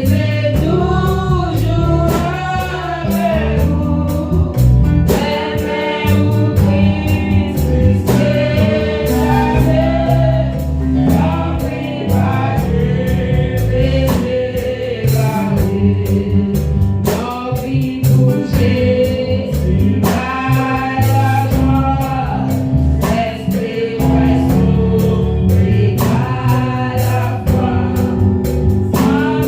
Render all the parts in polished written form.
C'est toujours avec vous, aimez-vous Christ, c'est la paix, compris par Dieu et gardé, non plus touché par la joie, restez presque à la foi. Sans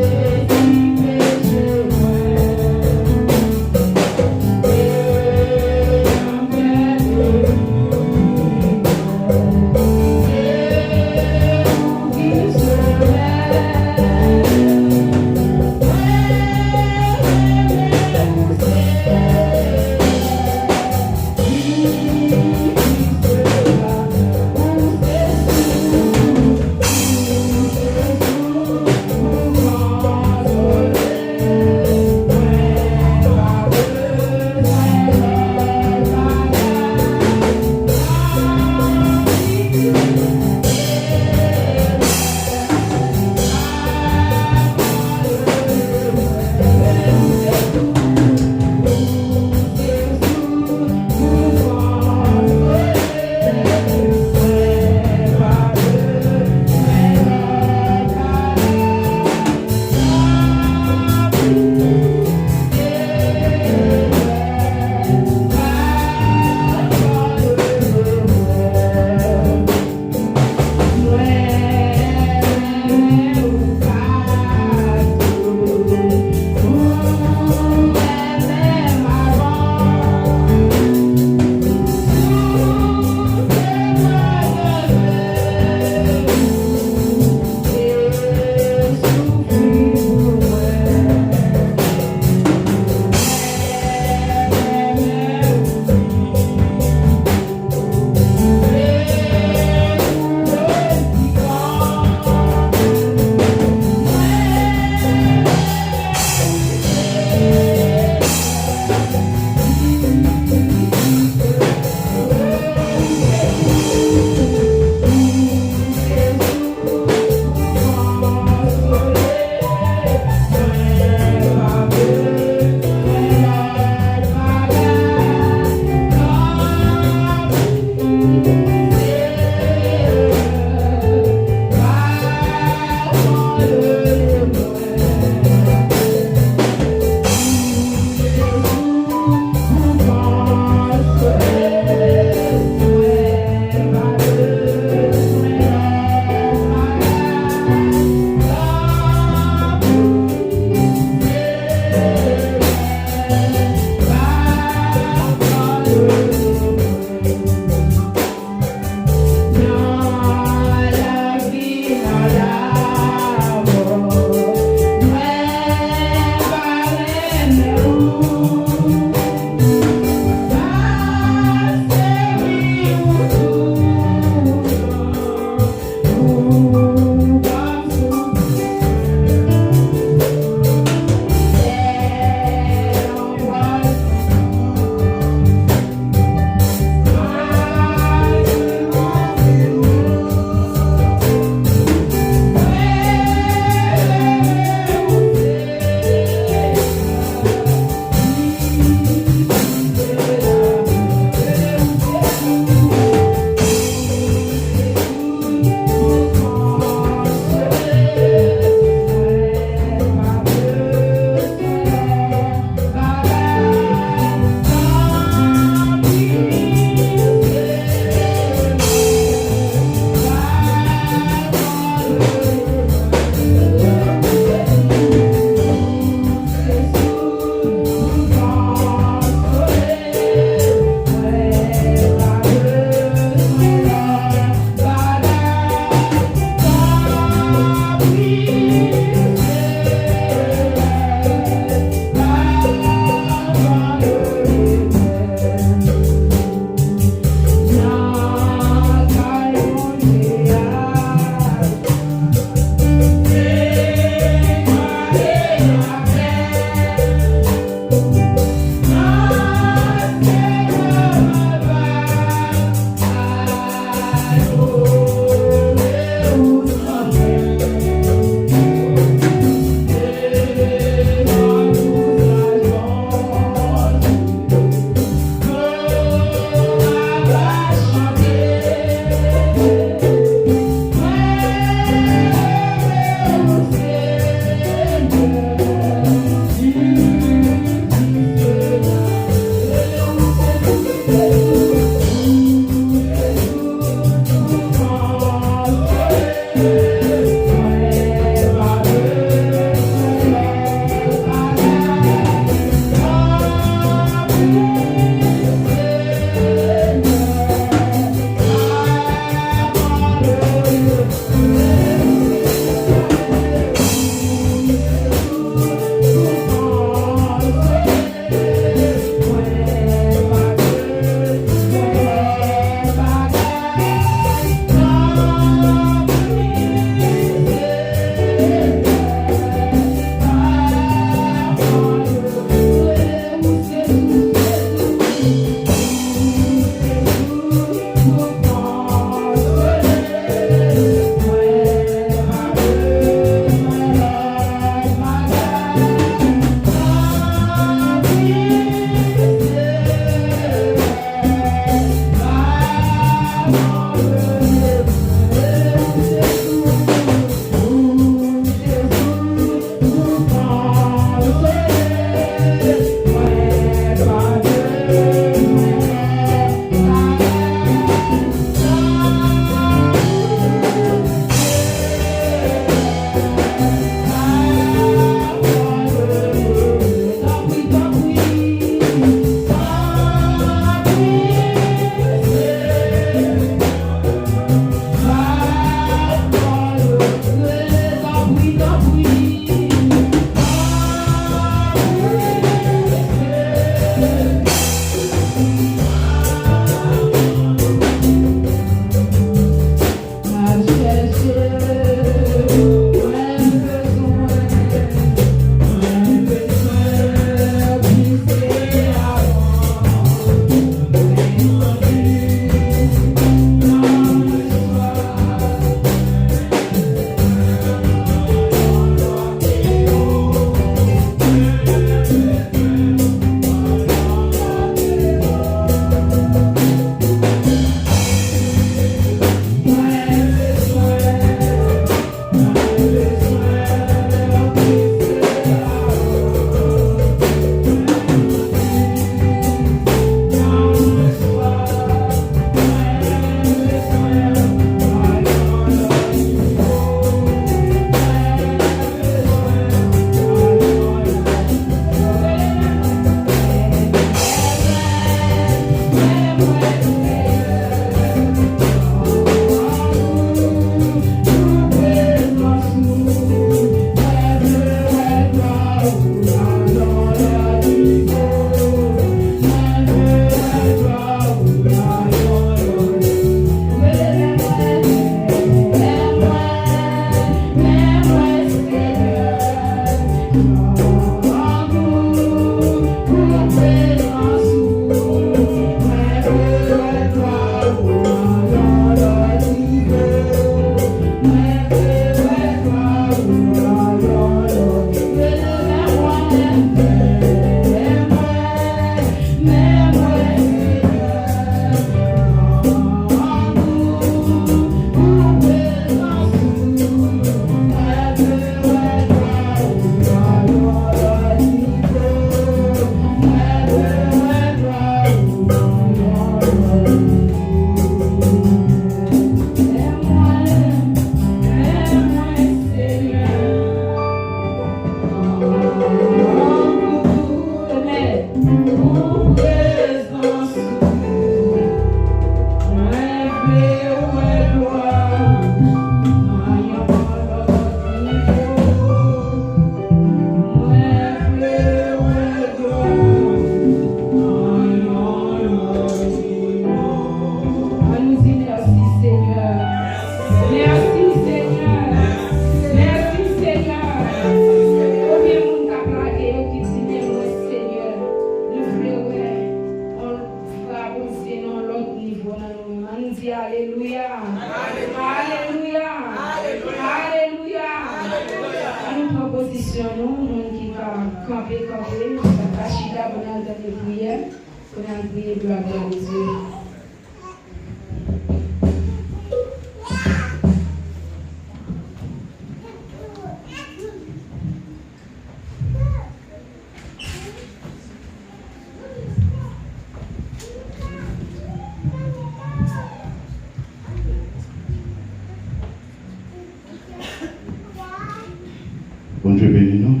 Bon Dieu bénis nous.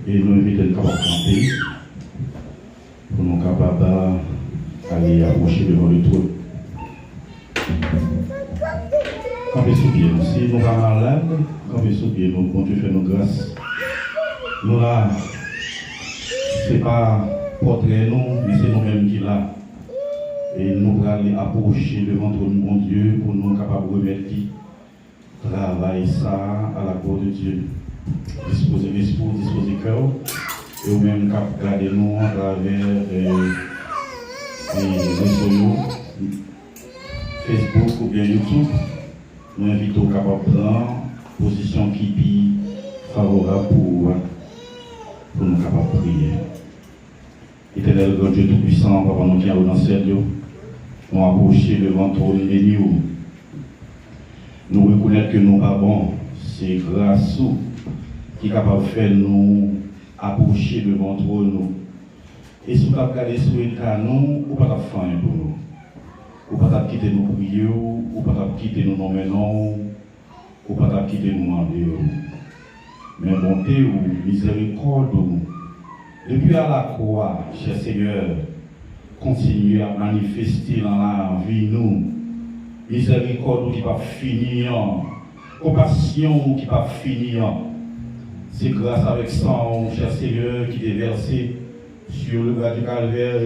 Et nous invitons à camper pour nous capables d'aller approcher devant le trône. Camper sous pied. Si nous sommes malades, camper sous pied. Nous, bon Dieu fait nos grâces. Nous là, ce n'est pas portrait nous, mais c'est nous-mêmes qui là. Et nous allons aller approcher devant le trône, mon Dieu, pour nous capables de remettre qui travaille ça à la gloire de Dieu. Disposer l'esprit, disposer le cœur, et ou même garder nous à travers les réseaux Facebook ou bien YouTube. Nous invitons à prendre position qui est favorable pour nous capables de prier. Éternel God Dieu Tout-Puissant, Papa nous qui est dans le ciel, nous approcher devant ton béni. Nous reconnaissons que nous pas bon, c'est grâce qui est capable de faire nous approcher devant nous. Et si vous avez regardé sur le nous, ou pas faire pour nous. Ou pas quitter nous prier, ou pas quitter nous nommer, ou pas quitter nous demander. Mais montez ou miséricorde. Depuis à la croix, cher Seigneur, continuez à manifester dans la vie nous. Miséricorde qui va finir. compassion qui va finir. C'est grâce avec sang, cher Seigneur, qui est versé sur le bas du calvaire,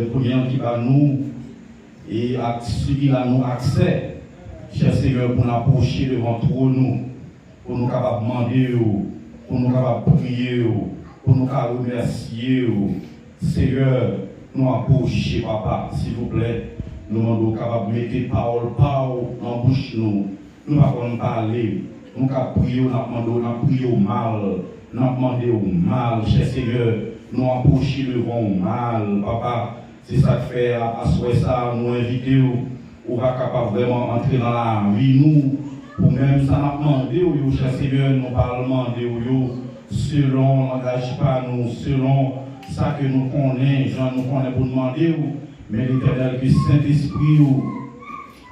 qui va nous et qui a nous accès, cher Seigneur, pour nous approcher devant nous, pour nous capables de demander, pour nous capables de prier, pour nous capables de remercier. Seigneur, nous approcher, papa, s'il vous plaît. Nous sommes capables de mettre parole en bouche nous. Nous ne pouvons pas parler. Nous pouvons prier, nous prier au mal. Nous demander au mal, cher Seigneur. Nous approcher devant au mal, papa. C'est ça que fait à ça, nous inviter. On va capable vraiment entrer dans la vie, nous. Pour même ça, nous demander, cher Seigneur, nous pas demander selon l'engagement pas nous, selon ça que nous connaissons, nous connaissons pour demander. Mais l'Éternel, que Saint-Esprit,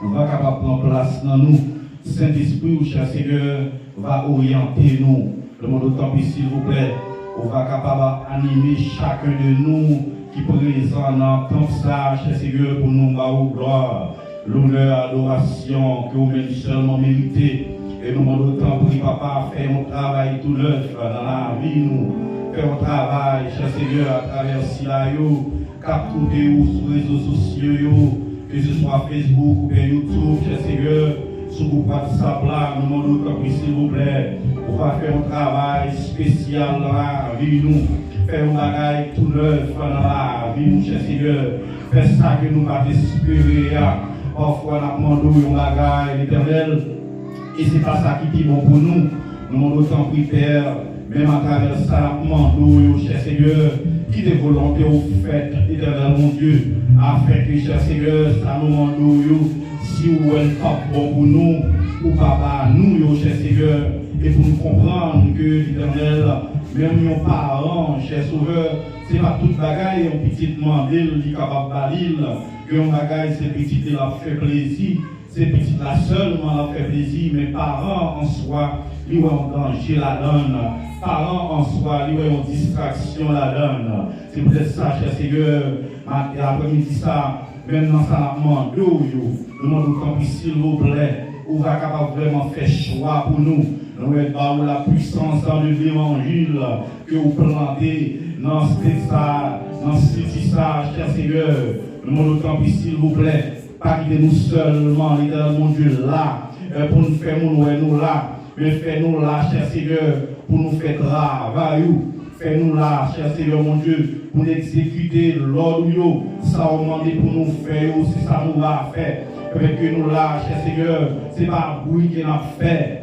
on va capable prendre place dans nous. Saint-Esprit, cher Seigneur, va orienter nous. Le monde autant plus, s'il vous plaît, on va capable animer chacun de nous qui présent dans comme ça, cher Seigneur, pour nous avoir gloire, l'honneur, l'adoration que vous-même seulement méritez. Et nous demandons autant pour papa, faire un travail tout neuf dans la vie, nous. Faire un travail, cher Seigneur, à travers Silayo, capturer sur les réseaux sociaux, que ce soit Facebook ou bien YouTube, cher Seigneur, sur le WhatsApp là, nous demandons autant pour s'il vous plaît, on va faire un travail spécial dans la vie, nous. Faire un travail tout neuf dans la vie, nous, cher Seigneur. Faire ça que nous va espérer. Parfois, nous demandons un bagage l'Éternel. Et ce n'est pas ça qui est bon pour nous. Nous demandons autant de Père, même à travers ça, nous demandons, cher Seigneur, qui de volonté au fait, l'Éternel, mon Dieu, afin que, cher Seigneur, ça nous demandons, si vous êtes pas bon pour nous, ou pas nous, cher Seigneur, et pour nous comprendre que l'Éternel, même nos parents, cher Sauveur, ce n'est pas toute bagaille, on petit demander, il est capable de balir, que on bagaille, c'est petit, il a fait plaisir. C'est petit là seulement la fait plaisir, mais parents en soi, ils ont danger la donne. Parents en soi, ils ont distraction la donne. C'est peut-être ça, cher Seigneur, après-midi ça, même dans ça, nous demandons s'il vous plaît, on va capable vraiment faire choix pour nous. Nous avons la puissance dans l'évangile que vous plantez dans ce city ça, cher Seigneur. Nous demandons s'il vous plaît. Pas quitter nous seulement, l'Éternel, mon Dieu, là, pour nous faire nous là, mais fais-nous là, cher Seigneur, pour nous faire travail, fais-nous là, cher Seigneur, mon Dieu, pour exécuter l'ordre, ça on demande pour nous faire, c'est ça nous va faire, avec nous là, cher Seigneur, c'est pas bruit qu'on a fait.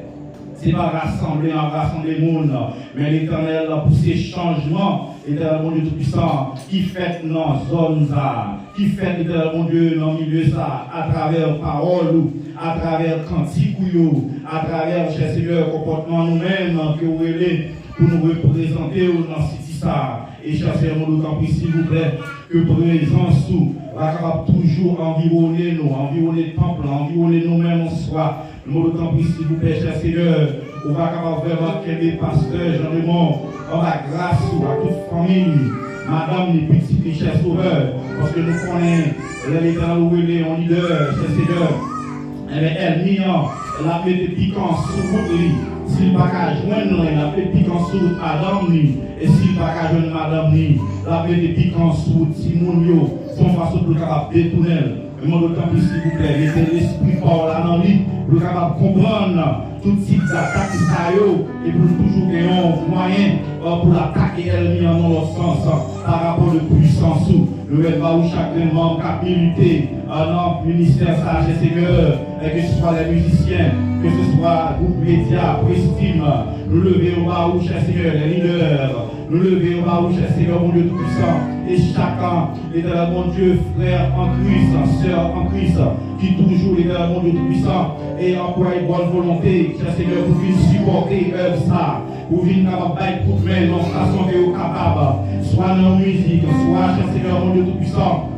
Ce n'est pas rassembler le monde, mais l'Éternel, pour ces changements, l'Éternel, mon Dieu Tout-Puissant, qui fait dans zone ça, qui fait, l'Éternel, mon Dieu, dans le milieu ça, à travers parole, à travers cantique, à travers, cher Seigneur, comportement nous-mêmes, que vous voulez, pour nous représenter dans ce ça. Et cher Seigneur, mon Dieu, s'il vous plaît, que présence tout va capable toujours environner nous, environner le temple, environner nous-mêmes en soi. Nous le temps s'il vous plaît, cher Seigneur, on va capable vraiment qu'il y ait des pasteurs, Jean-Raymond, on va grâce à toute famille, madame, les petits, les chers sauveurs, parce que nous connaissons l'État où il est en leader, cher Seigneur, elle n'y a, elle a fait des piquants sous lui. S'il n'y a pas qu'à joindre, il a fait des piquants sous madame, et s'il n'y a pas qu'à joindre madame, il a fait des piquants sous Timon, son façon de capable détourner. Je demande autant plus, s'il vous plaît, laissez l'esprit fort là dans lui, pour capable comprendre tout type d'attaque et pour toujours gagner un moyen pour attaquer elle dans notre sens par rapport à puissance. Nous avons chaque membre qui a milité dans le ministère Sage Seigneur, que ce soit les musiciens, que ce soit le groupe média, Prestime, nous levons au bas où cher Seigneur, les leaders, nous levons au bas où cher Seigneur, mon Dieu Tout-Puissant, et chacun, l'éternel mon Dieu, frère en Christ, sœur en Christ, qui toujours, l'éternel mon Dieu Tout-Puissant, et emploie une bonne volonté, cher Seigneur, pour venir supporter œuvre ça, pour venir capable de toute main dans la façon que vous capable, soit dans la musique, soit, cher Seigneur, mon Dieu Tout-Puissant.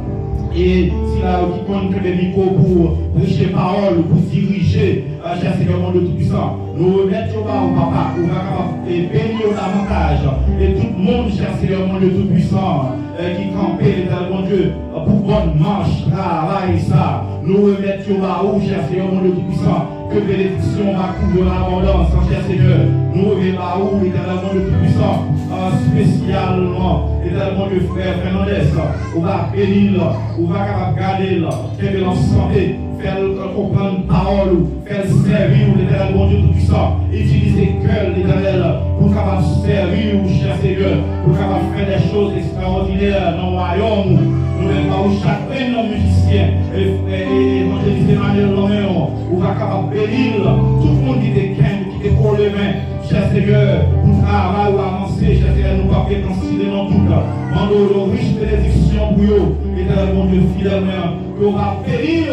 Et si là, qui compte que des micros pour prêcher parole, pour diriger, cher Seigneur, mon Dieu Tout-Puissant, nous remettons au papa, pour bénir davantage. Et tout le monde, cher Seigneur, mon Dieu Tout-Puissant, qui campait, l'éternel, mon Dieu, pour bonne marche, travail, ça. Nous remettons au cher Seigneur, mon Dieu Tout-Puissant, que bénédiction va couvrir l'abondance, cher Seigneur. Nous revenons à où, l'éternel mon Dieu Tout-Puissant, spécialement, l'éternel mon Dieu frère Fernandez, on va bénir, on va capable garder, qu'elle est en santé, faire comprendre parole, faire servir l'éternel mon Dieu Tout-Puissant, utiliser cœur l'éternel pour capable servir, cher Seigneur, pour capable faire des choses extraordinaires dans le royaume. Nous devons chaque nos musiciens et évangéliser Manuel Loméon, on va capable bénir tout le monde qui décolle les mains, cher Seigneur, pour travailler ou avancer, cher Seigneur, nous ne pouvons pas considérer dans tout cas. Mandons riche bénédiction pour eux, éternel mon Dieu fidèlement, qu'on va bénir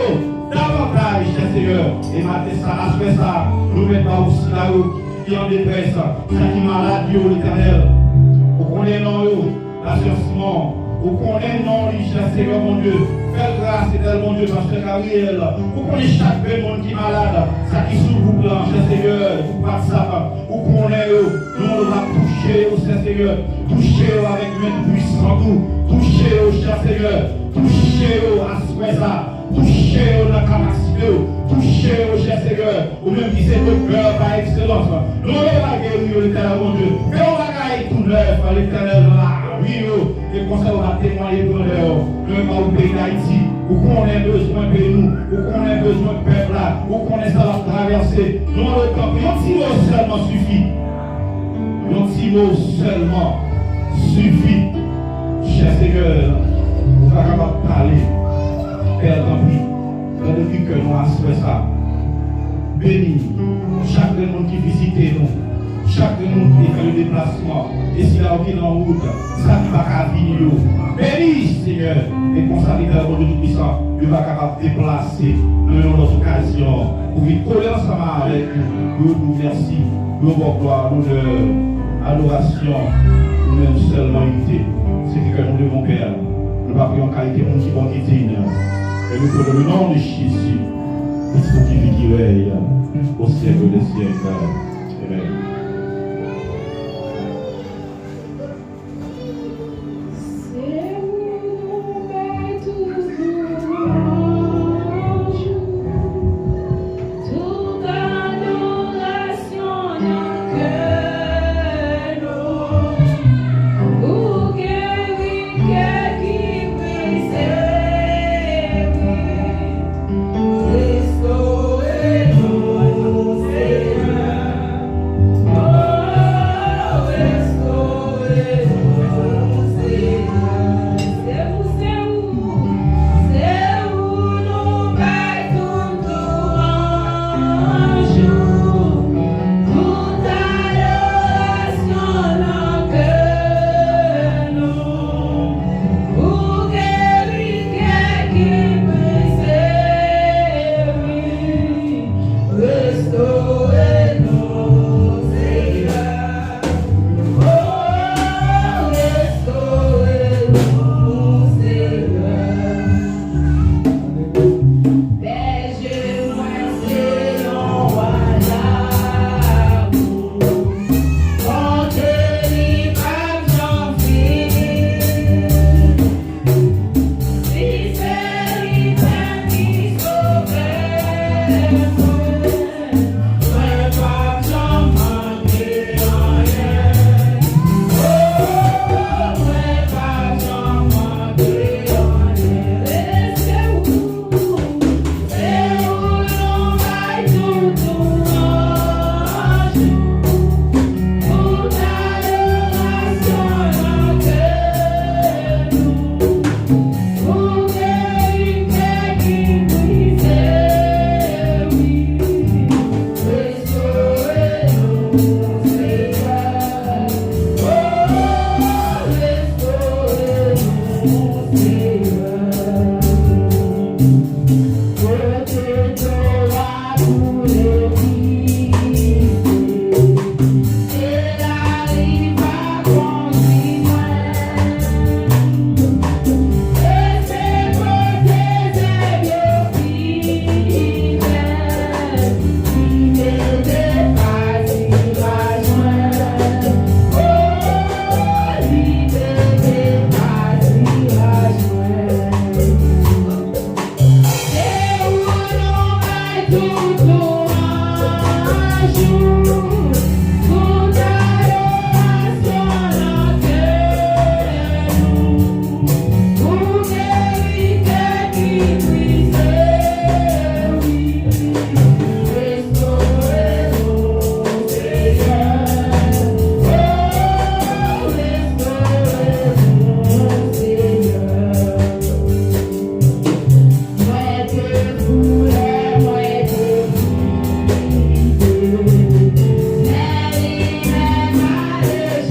davantage, cher Seigneur, et matin ça, après ça, nous mettons aussi là qui en détresse, ça qui malade, l'éternel, pour qu'on ait dans eux, la sœur Simon. Pour qu'on ait non, cher Seigneur mon Dieu, fais grâce, éternel mon Dieu, parce que Gabriel, pour qu'on ait chaque monde qui est malade, ça qui sous le blanc, cher Seigneur, pour pas ça, pour qu'on ait eux, nous va toucher au Seigneur, toucher avec main puissante, toucher au cher Seigneur, toucher au à ça, toucher au la capacité, toucher au cher Seigneur, ou même qui c'est de cœur par excellence, nous va guérir l'éternel mon Dieu, mais on va gagner tout neuf, l'éternel là. Oui, et comme ça, on va témoigner pour le pays d'Haïti, où qu'on ait besoin de nous, où qu'on ait besoin de peuple là, où qu'on ait ça va traverser. Nous, le temps, un petit mot seulement suffit. Un petit mot seulement suffit. Cher Seigneur, on va capable de parler. Père, tant pis, depuis que nous avons fait ça, bénis chaque monde qui visite nous. Chaque monde qui fait le déplacement, et s'il a aucune en route, ça qui va qu'à venir. Bénis, Seigneur, et pour ça, l'éternel Dieu Tout-Puissant, il va capable de déplacer dans notre occasion pour vivre coller ensemble avec nous. Nous merci, nous gloire, nous adoration, nous même seulement unité. C'est que nous devons Père. Nous ne pas prier en qualité de qui va quitter. Et nous prenons le nom de Jésus, qui vit qui veille au siècle des siècles. Amen.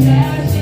Thank you.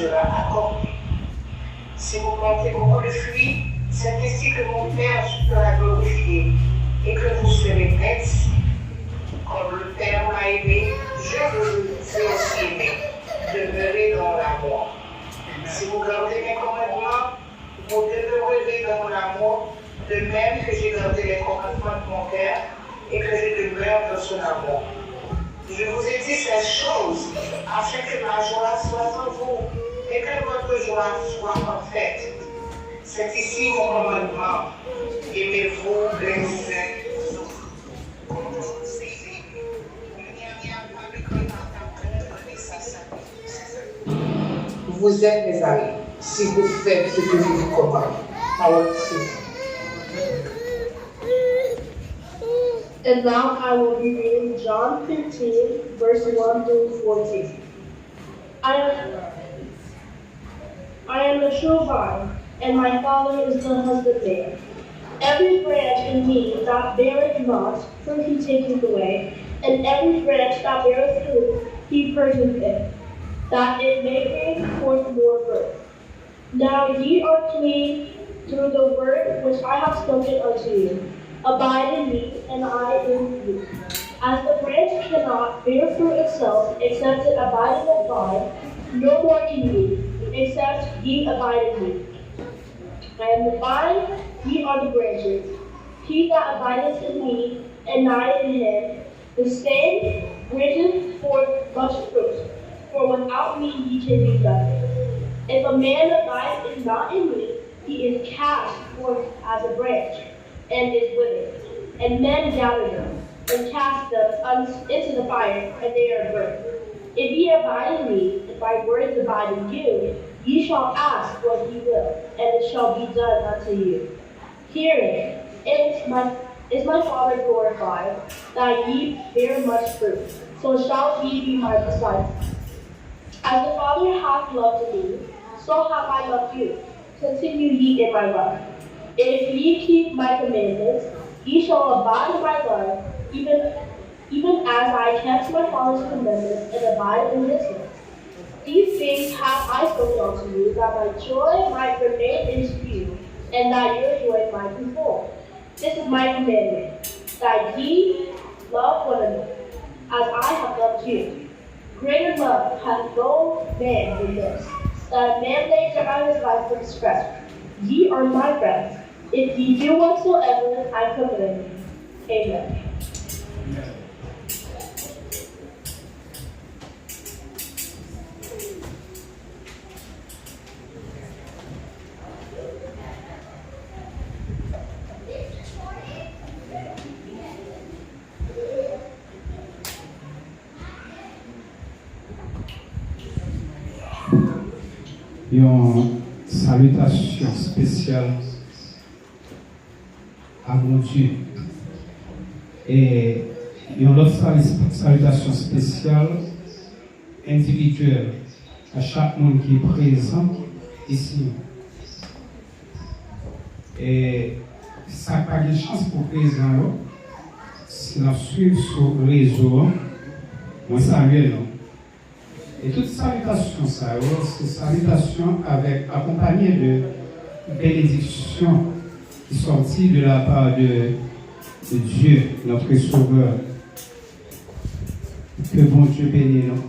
sera accompli. Si vous plantez beaucoup de fruits, c'est ici que mon Père sera glorifié et que vous serez nets. Comme le Père m'a aimé, je vous ai aussi aimé. Demeurez dans l'amour. Si vous gardez mes commandements, vous demeurerez dans l'amour, de même que j'ai gardé les commandements de mon Père et que je demeure dans son amour. Je vous ai dit ces choses afin que ma joie soit en vous et que votre joie soit parfaite. C'est ici mon commandement. Aimez-vous les uns les autres. Vous êtes mes amis si vous faites ce que je vous commande. Alors, And now I will be reading John 15, verse 1 through 14. I am the true vine, and my Father is the husbandman. Every branch in me that beareth not fruit he taketh away, and every branch that beareth fruit he purgeth it, that it may bring forth more fruit. Now ye are clean through the word which I have spoken unto you. Abide in me, and I in you. As the branch cannot bear fruit itself, except it abide in the vine, no more in me, except ye abide in me. I am the vine, ye are the branches. He that abideth in me, and I in him, the same bringeth forth much fruit. For without me ye can do nothing. If a man abide not in me, he is cast forth as a branch, and is withered. And men gather them, and cast them into the fire, and they are burned. If ye abide in me, and my words abide in you, ye shall ask what ye will, and it shall be done unto you. Herein is my Father glorified, that ye bear much fruit, so shall ye be my disciples. As the Father hath loved me, so have I loved you. Continue ye in my love. If ye keep my commandments, ye shall abide in my love, even as I kept my Father's commandments and abide in his love. These things have I spoken unto you, that my joy might remain in you, and that your joy might be full. This is my commandment, that ye love one another, as I have loved you. Greater love hath no man than this, that a man lay down his life for his friend. Ye are my friends, if ye do whatsoever I command you. Amen. Une salutation spéciale à mon Dieu. Et une autre salutation spéciale individuelle à chaque monde qui est présent ici. Et ça n'a pas de chance pour présent, si nous suivons sur le réseau, on salue nous. Et toute salutation, c'est salutation accompagnée de bénédictions qui sortent de la part de Dieu, notre Sauveur. Que bon Dieu bénisse nous.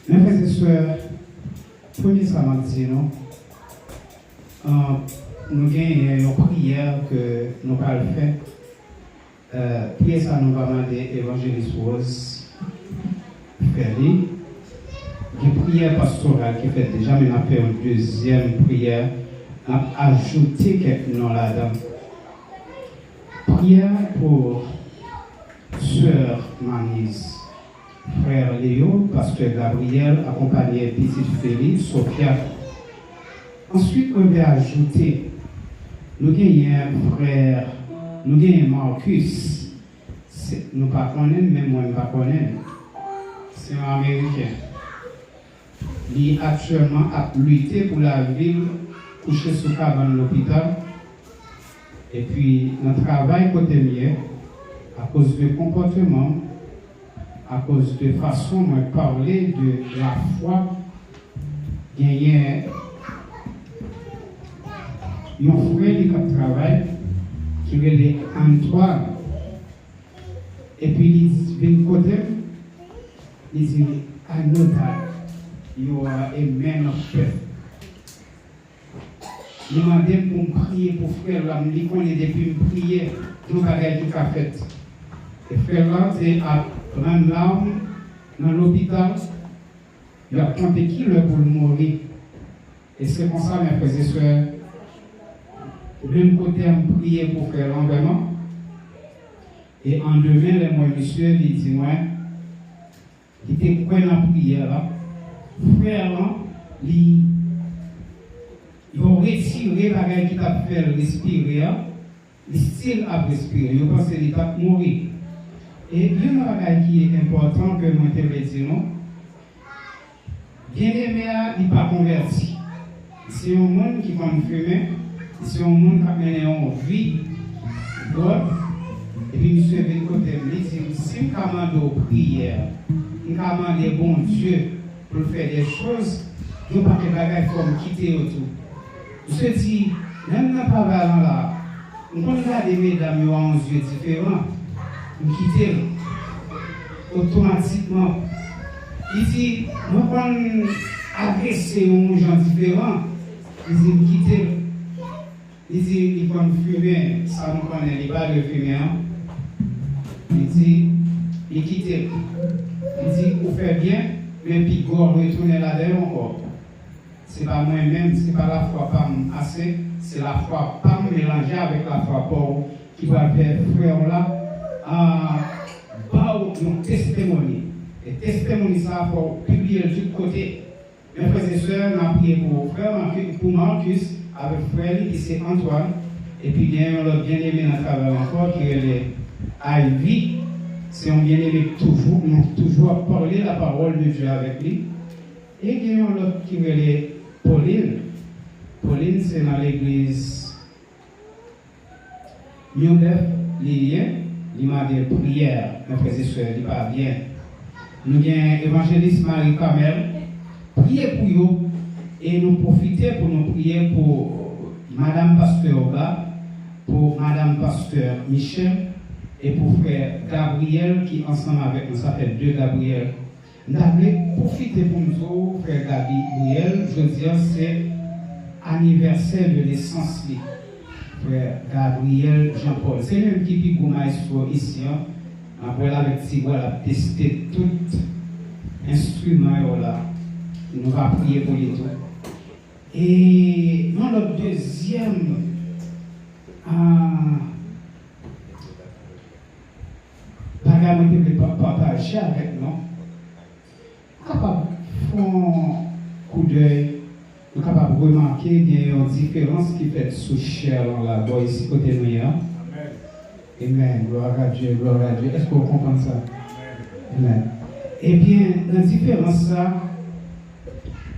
Mes frères et sœurs, premier samedi, nous avons une prière que nous allons faire. Prière, ça nous va demander évangéliste Rose. Une prière pastorale qui fait déjà, mais on a fait une deuxième prière, on a ajouté quelques noms là-dedans. Prière pour Sœur Manise, Frère Léo, Pasteur Gabriel, accompagné Petite Félix, Sophia. Ensuite, on va ajouter, nous avons un frère, nous avons Marcus, nous ne connaissons pas, mais moi je ne connais pas. C'est un Américain. Il est actuellement à lutter pour la ville, couché sous cabane de l'hôpital. Et puis, notre travail côté mieux, à cause du comportement, à cause de façon de parler de la foi. Il y a un frère qui travaille, qui est Antoine. Et puis il vient côté, il dit, I know that you are a man of faith. Je demandais pour me prier pour frère là, je connais depuis me prier, tout le bagage qui a fait. Et frère là, c'est à prendre l'arme dans l'hôpital, il a tenté qui le pour mourir. Et c'est comme ça, mes frères et sœurs, de même côté, on prier pour frère là, vraiment. Et en demain, les moi, monsieur, il dit, moi, il était quoi dans la prière là, frère là, il a retiré la gueule qui t'a fait respirer, il style à respirer, il pense qu'il t'a mourir. Et une chose qui est important que moi te le dire, bien aimé, il n'est pas converti. C'est un monde qui va fumer, c'est un monde qui a mené en vie, et puis monsieur vient côté, il dit, si je commande prière, je commande bon Dieu pour faire des choses, je ne peux pas quitter autour. Je dis, même dans le travail là, on peut regarder mesdames en yeux différents, on quitte automatiquement. Il dit, on peut agresser un gens différents, il dit, on quitte. Il dit, il faut fumer, ça nous connaît, il va de fumer. Il dit, il quitte. Il dit, vous faites bien, mais puis vous retournez là-dedans encore. Ce n'est pas moi-même, ce n'est pas la foi pas assez, c'est la foi pas mélangée avec la foi pauvre qui va faire frère là un testimony. Et testimony, ça, pour publier de tous côtés. Mes frères et sœurs, on a prié pour frère, pour Marcus, avec frère qui c'est Antoine, et puis il y a un bien-aimé dans le travail encore qui est Ivy. C'est un bien-aimé toujours parler la parole de Dieu avec lui. Et il y a un autre qui est Pauline. Pauline, c'est dans l'église Mieux-Neuf, il m'a des prières, mes frères et sœurs, il va bien. Nous avons l'évangéliste Marie-Camel, priez pour eux, et nous profitons pour nous prier pour Madame Pasteur Oga, pour Madame Pasteur Michel, et pour frère Gabriel, qui ensemble avec nous, ça fait 2 Gabriel. Nous avons profité pour nous, frère Gabriel, je veux dire, c'est anniversaire de naissance, frère Gabriel Jean-Paul. C'est même qui pique pour ici, après avec Tigua, a testé tout instrument là. Nous allons prier pour les tout. Et dans le deuxième, bagage que je vais partager avec nous, capable de faire un coup d'œil, nous sommes capables de remarquer qu'il y a une différence qui fait sous chair là, ici côté nous. Amen. Gloire à Dieu, gloire à Dieu. Est-ce que vous comprenez ça? Amen. Eh bien, la différence, ça,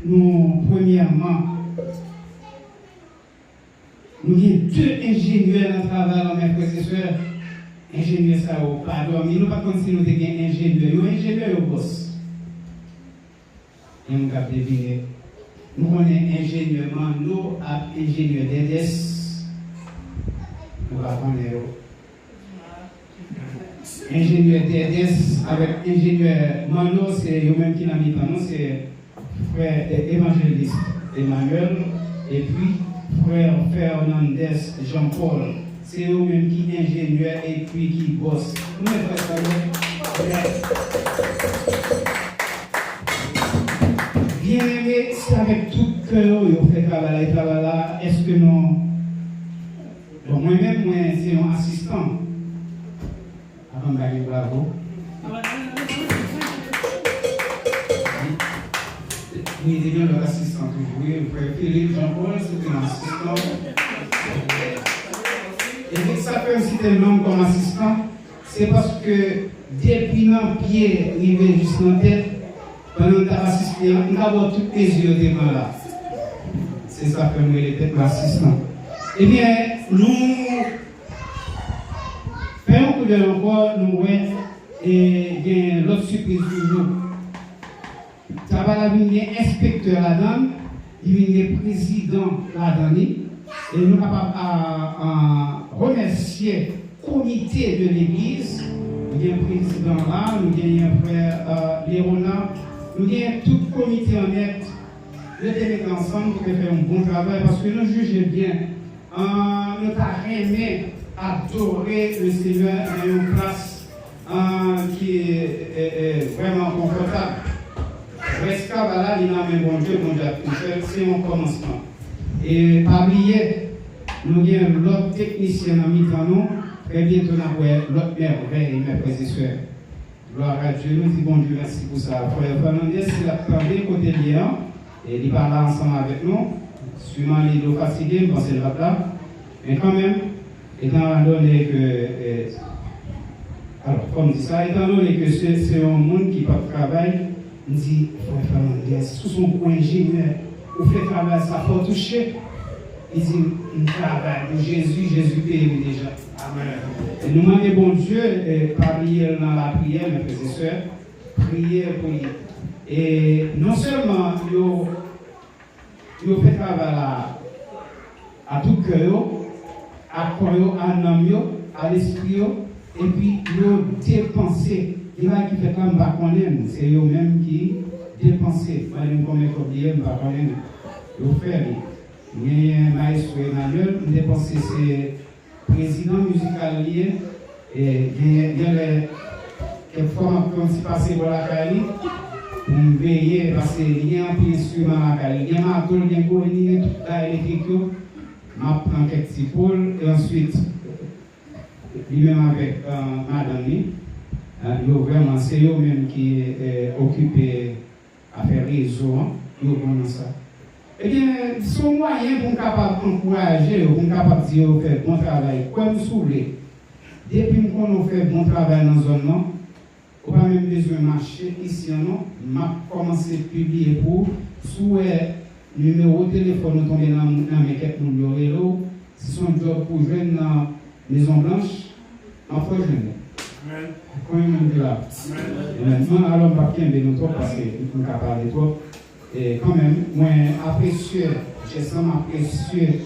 nous, premièrement, nous avons 2 ingénieurs dans le travail, mes frères et sœurs. Ingénieurs, ça, pardon, mais nous ne pas comme si nous étions ingénieurs. Nous sommes ingénieurs au boss. Et nous avons deviné. Nous sommes ingénieurs, nous sommes ingénieurs d'EDES. Nous avons ingénieur DDS avec ingénieur Mano, c'est eux-mêmes qui l'ont mis dans nous, c'est frère évangéliste Emmanuel, et puis frère Fernandez Jean-Paul, c'est eux-mêmes qui sont ingénieurs et puis qui bossent. Nous mettons ça bien aimé, c'est avec tout cœur, ils fait travail là. Est-ce que nous. Bon, moi-même, moi, c'est un assistant. Avant de gagner, bravo. Oui, c'est bien leur assistant toujours. Le frère Philippe Jean-Paul, c'était un assistant. Et ça peut citer le nom comme assistant, c'est parce que depuis nos pieds arrivé jusqu'à la tête, pendant que nous avons assisté, nous avons tous les yeux devant là. C'est ça que nous sommes l'assistant. Eh bien, nous faisons un coup de encore, nous voyons Et il y a l'autre surprise pour nous. Ça va venir inspecteur là-dedans, il vient président là-dedans, et nous sommes capables de remercier le comité de l'église. Nous avons un président là, nous avons un frère Léonard, nous avons tout le comité en net. Nous sommes ensemble pour faire un bon travail parce que nous jugeons bien. Nous avons aimé adorer le Seigneur dans une place qui est vraiment confortable. Reste là, il y a un bon Dieu, c'est un commencement. Et parmi nous avons l'autre technicien dans mi-temps, très bientôt nous avons l'autre merveille, mes frères et sœurs. Gloire à Dieu, nous disons bon Dieu, merci pour ça. Frère Fernandez, il a parlé côté lien, et il parle ensemble avec nous. Sûrement, il est fatigué, je pense qu'il va là. Mais quand même, étant donné que. Alors, comme dit ça, étant donné que c'est un monde qui pas de travail, on dit, frère Fernandez, sous son point ingénieur, vous faites travail, ça faut toucher. Il dit, on travaille pour Jésus, Jésus paye déjà. Amen. Et nous demandons, bon Dieu, parler dans la prière, mes frères et sœurs, prier pour lui. Et non seulement, il fait travail à tout cœur, à corps, à l'âme, à l'esprit, et puis il dépenser. Il va qui fait comme va connaître, c'est eux-mêmes qui dépensent. Moi, je ne connais pas bien, je ne connais pas. Ils font. Il y a un maestro Emmanuel, il dépense ses présidents musicaux liés, et il y a quelques fois quand il passe pour la Cali, pour me veiller, parce qu'il y a un peu d'instruments à la Cali. Il y a un peu de tout là, électrique, je prends quelques petits pôles, et ensuite, lui-même avec madame, vraiment, c'est eux-mêmes qui sont occupés à faire réseau, ils ont ça. Eh bien, son moyen pour capable d'encourager, pour capable de dire qu'on fait bon travail, comme soulé. Depuis qu'on fait bon travail dans la zone, on n'a pas même besoin de marcher ici, non? M'a commencé à publier pour souhait numéro de téléphone tomber dans la maquette pour l'orélo. Si son job pour joindre dans la Maison Blanche, on faut joindre. Amen. Quand même là. Amen. Alors, on va bien bénir trop parce qu'on ne peut pas parler trop. Et quand même, moi, apprécieux, je sens apprécieux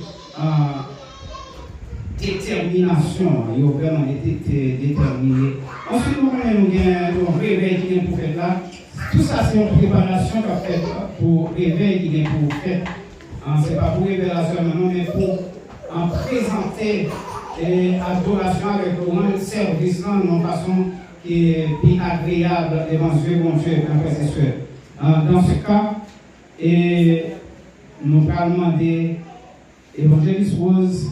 détermination, il y a vraiment déterminé. Ensuite, nous avons un réveil qui vient pour faire là. Tout ça, c'est une préparation qu'a fait pour réveil qui vient pour faire. Ce n'est pas pour révélation, non, mais pour présenter l'adoration avec un service d'une façon qui est bien agréable devant Dieu, mon Dieu, mes frères et sœurs. Dans ce cas, et nous allons demander évangéliste Rose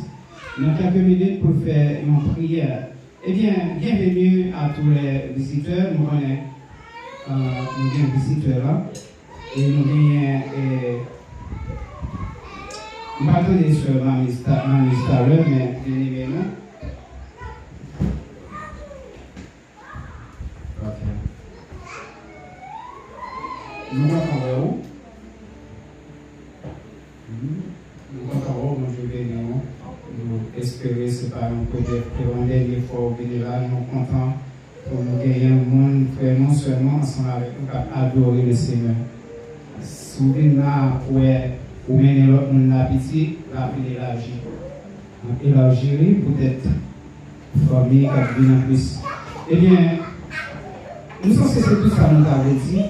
dans quelques minutes pour faire une prière. Eh bien, bienvenue à tous les visiteurs. Nous avons un visiteur là. Et nous avons nous attendons sur Mamie Starler, mais bien évidemment. Nous attendons où? Nous attendons, je vais nous espérer, c'est pas un projet pour un dernier fois au bénéval, nous sommes contents pour nous gagner un monde, non seulement ensemble avec nous, pour adorer le Seigneur. Si vous venez là, ou mener l'autre monde l'appétit, la vie élargie. Élargir, peut-être, former, qui vient en plus. Eh bien, nous sommes censés tout ça, nous avons dit.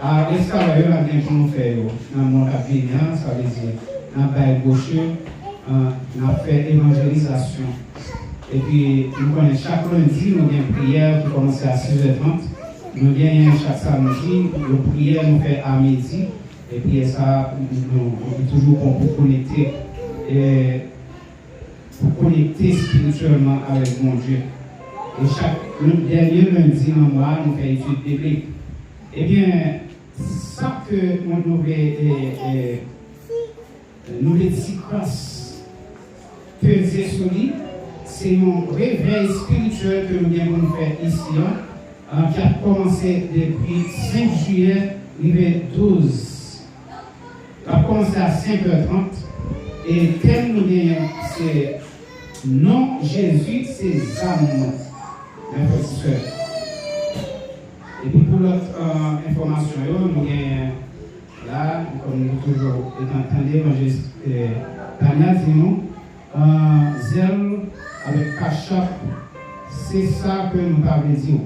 À l'extérieur, la bien qu'on fait dans le monde avenir, ça veut dire dans le bail gauche, on a fait évangélisation. Et puis, nous connaissons chaque lundi, nous avons une prière qui commence à 6h30. Nous avons chaque samedi, nos prières nous fait à midi. Et puis, ça, nous est toujours bon pour connecter, spirituellement avec mon Dieu. Et chaque dernier lundi dans le mois, nous faisons étude biblique. Eh bien, ça que nous les grâce peser sur lui, c'est un réveil spirituel que nous avons fait ici, qui a commencé depuis 5 juillet, arrivé 12. Ça a commencé à 5h30 et thème nous avons, c'est non Jésus, c'est âmes, mes frères et sœurs. pour l'autre information, nous avons là, comme nous toujours entendu, l'évangéliste Daniel Zinon, zèle avec Cachap, c'est ça que nous avons dit.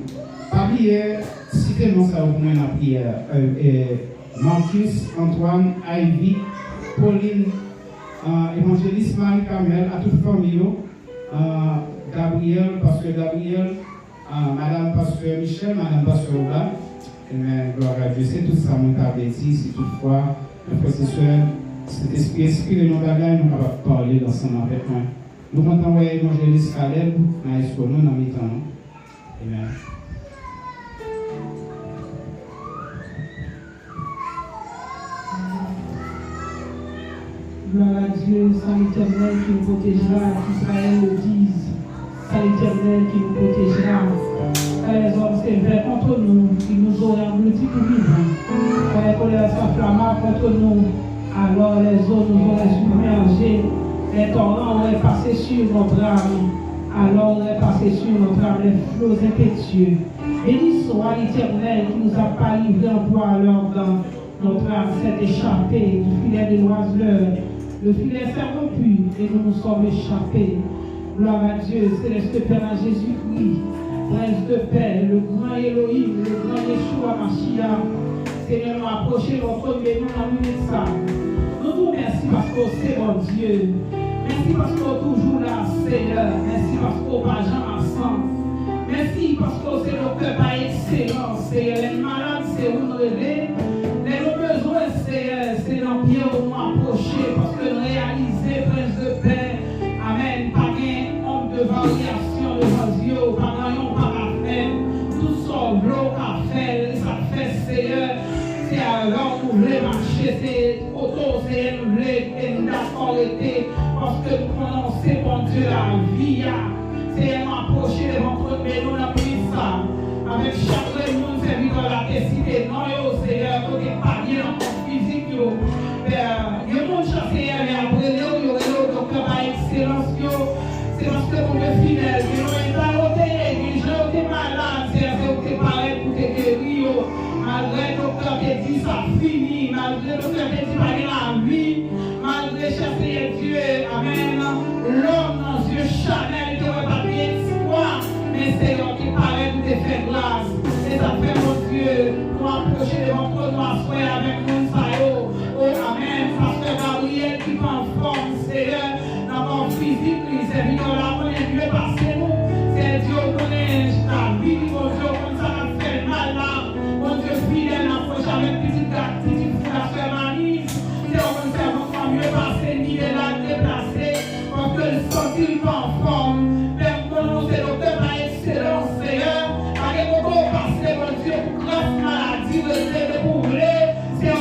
Parmi eux, citez-nous ça au moins la prière. Marcus, Antoine, Ivy, Pauline, évangéliste Marie-Camel, à toute famille, Gabriel, pasteur Gabriel, Madame pasteur Michel, Madame pasteur Ola. Gloire à Dieu, c'est tout ça mon avons dit, si toutefois, mes frères et sœurs, cet esprit inspiré nos bagages, nous allons parler ensemble avec moi. Nous comptons envoyer l'évangéliste Caleb, dans l'espoir, nous, dans mes temps. Amen. Gloire à Dieu, salut éternel qui nous protégera, qu'Israël le dise. Salut éternel qui nous protégera. Car les hommes sévères contre nous, qui nous auraient engloutis pour vivre. Car les colères s'enflammèrent contre nous, alors les eaux nous auraient submergés. Les torrents auraient passé sur notre âme, alors auraient passé sur notre âme les flots impétueux. Béni soit l'Éternel qui nous a pas livrés en proie à leurs dents. Notre âme s'est échappée du filet de l'oiseleur. Le filet s'est rompu et nous nous sommes échappés. Gloire à Dieu, céleste Père à Jésus-Christ, Prince de paix, le grand Elohim, le grand Yeshua Mashiach. Seigneur, nous approcher votre mais nous dans ça. Nous vous remercions parce que c'est mon Dieu. Merci parce que vous toujours là, Seigneur. Merci parce que vous pas jamais ensemble. Merci parce que c'est le cœur par excellence, Seigneur. Les malades, c'est où nous rêver. Les besoins, c'est l'empire où nous approcher parce que nous réaliser, Prince de paix. Amen. Pas de homme de variation devant Dieu, pas de pas à faire. Tout son bloc à faire, ça fait, Seigneur. C'est alors nous voulons marcher, c'est auto, c'est nous voulons d'accord été parce que nous prononçons, bon Dieu, la vie. C'est m'approcher devant notre maison, la ça. Avec chaque réunion, c'est vivre la décider. Non, Seigneur, côté palier dans le physique, il y a mon chassé, mais après, il y a le docteur par excellence. C'est parce que mon Dieu fidèle, il y a un été malade, c'est pareil pour te guérir. Malgré le docteur qui dit ça fini, malgré le docteur qui dit pas la vie, malgré chasser Dieu, amen. L'homme dans Dieu Chanel, qui aurait pas d'espoir, mais c'est l'homme qui paraît pour te faire grâce. Et ça fait mon Dieu, nous approcher devant toi, nous asseoir avec nous, oh amen. Pasteur Gabriel qui prend forme, Seigneur, dans mon physique, c'est venu là, on est mieux passé nous. C'est Dieu qui connaît la vie, mon Dieu, comme ça m'a fait mal là. Mon Dieu fidèle, approche avec petite activité pour la faire Marie. C'est on peut faire votre mieux passer, ni de la déplacer, parce que le sentir en forme. Même pour nous, c'est le peuple par excellence, Seigneur. Avec beaucoup passer, mon Dieu, pour grâce maladie, de pour voler, c'est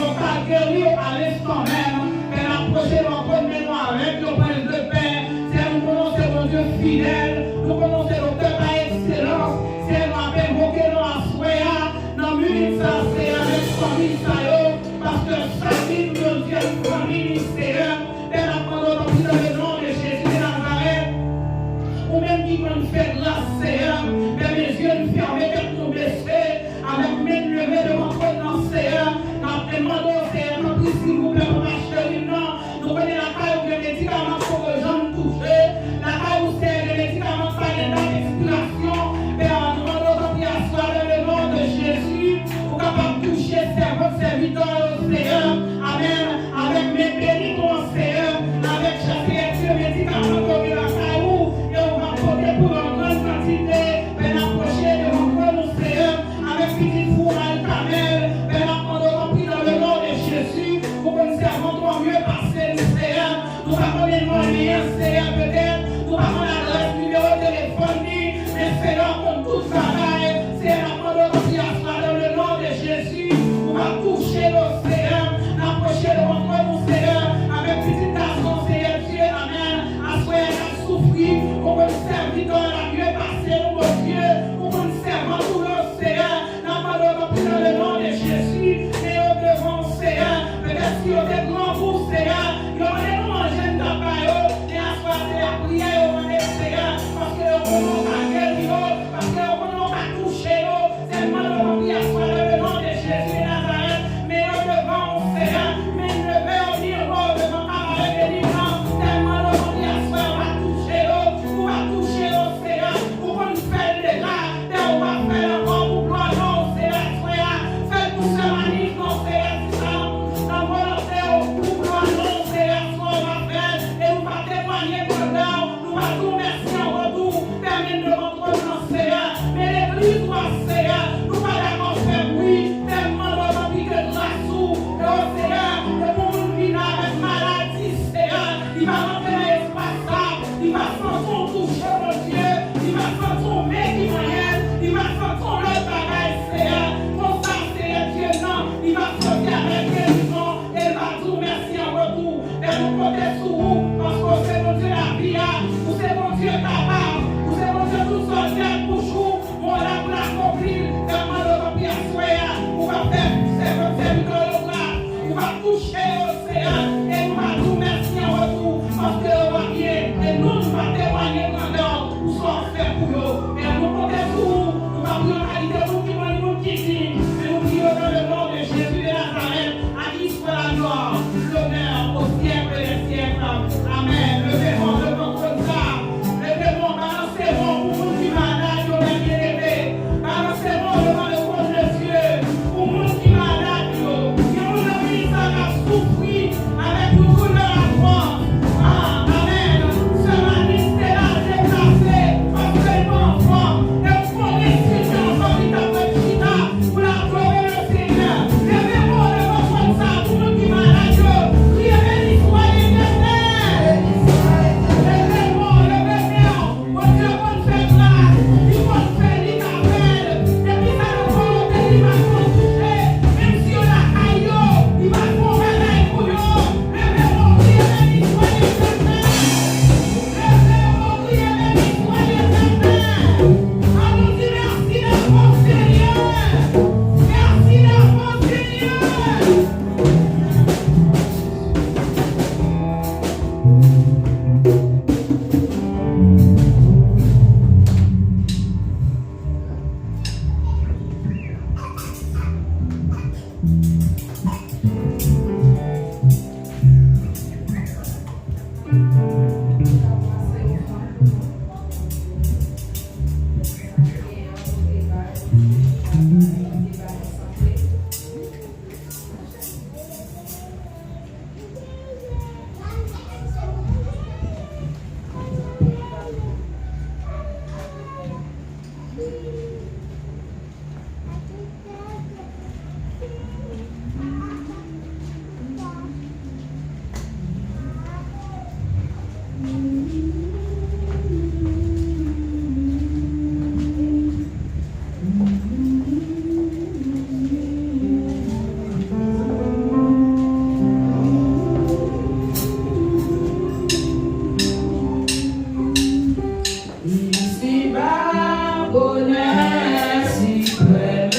bonheur si près.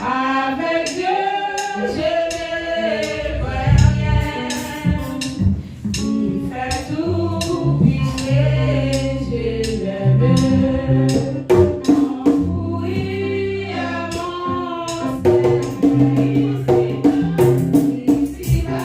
Avec Dieu, je n'ai pas rien. Il fait tout, puisque je l'aime. Oui, avance, ici va,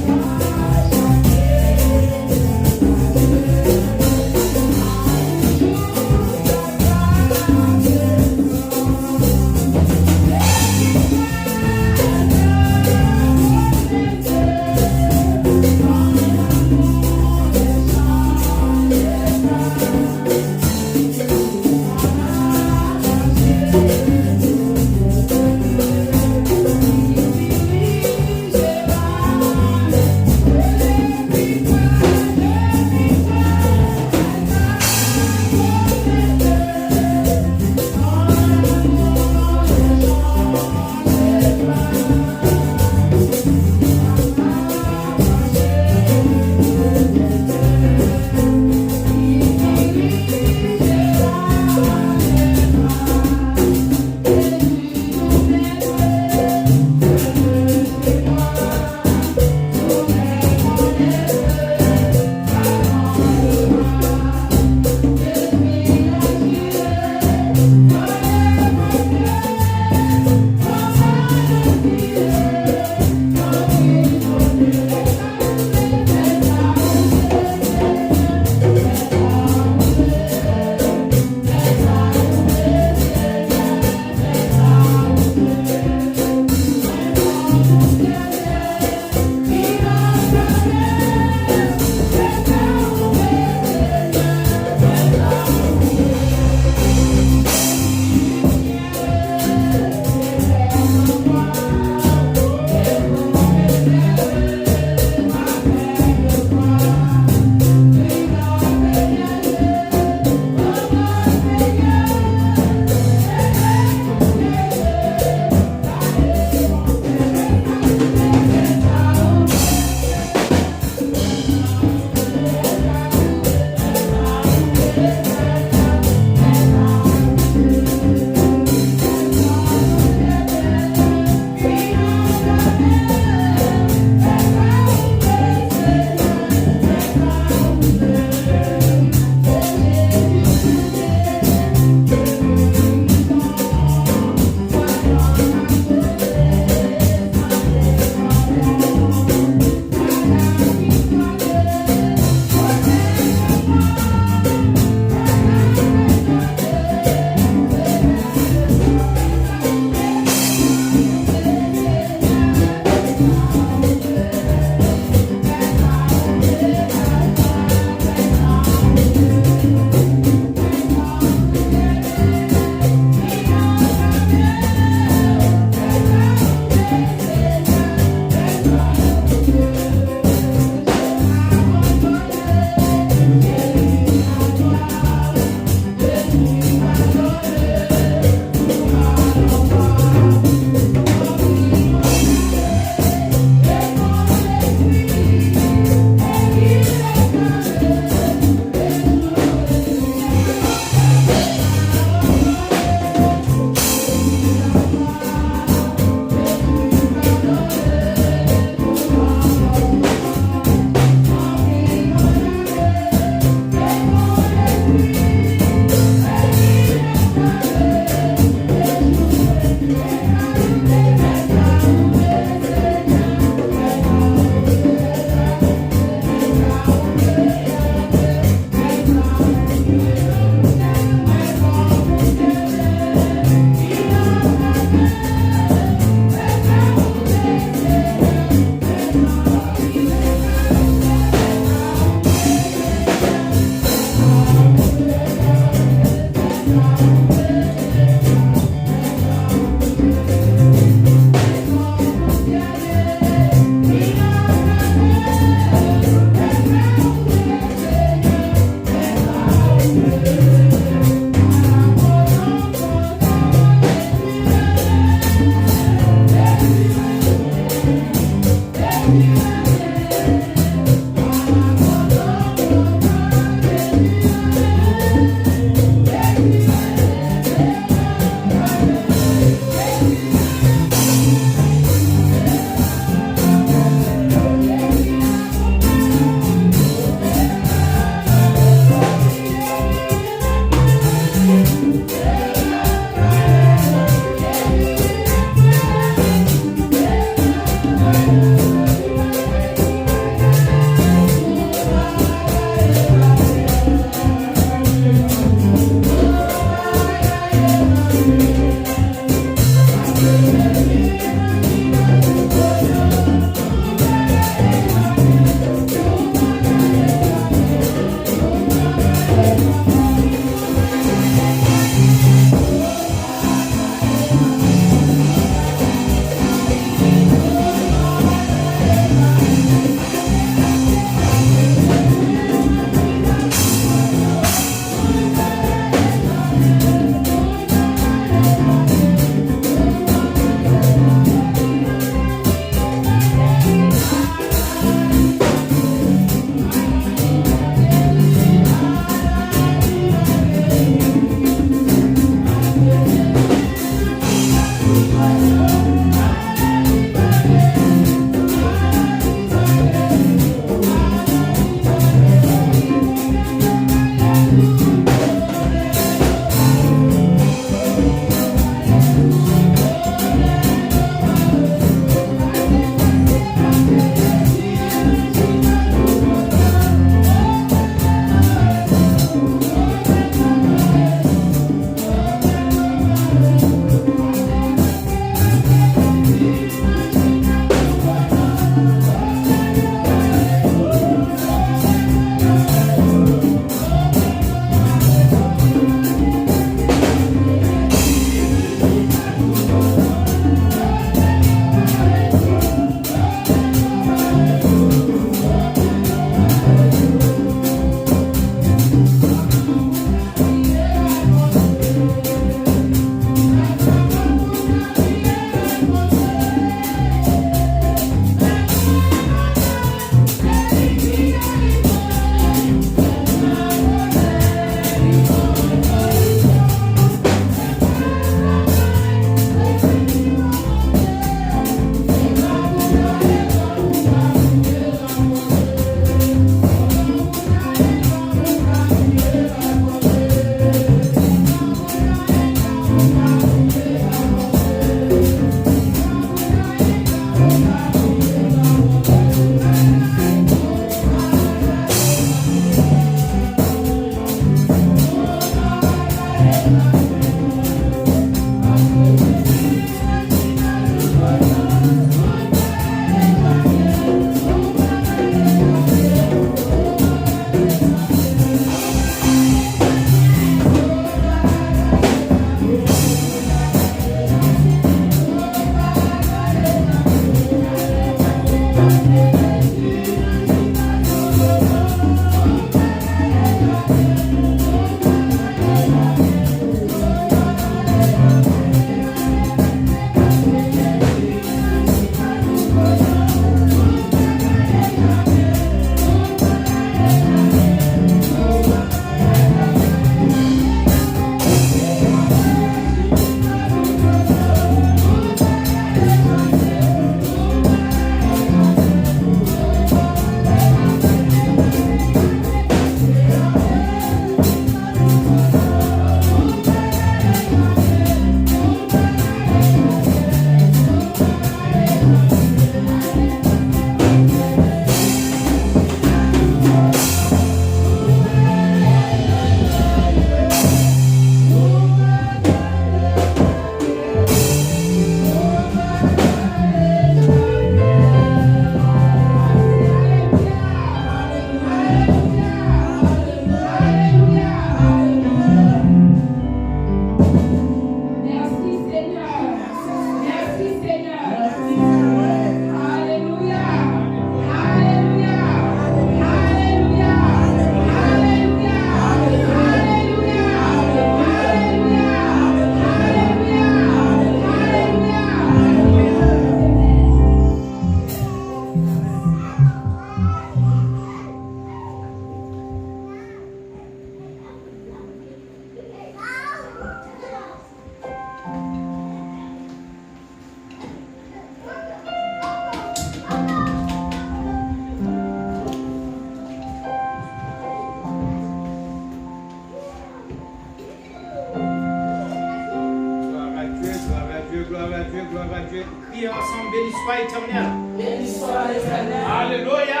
gloire à Dieu. Priez ensemble, béni soit éternel. Béni soit l'Éternel. Alléluia.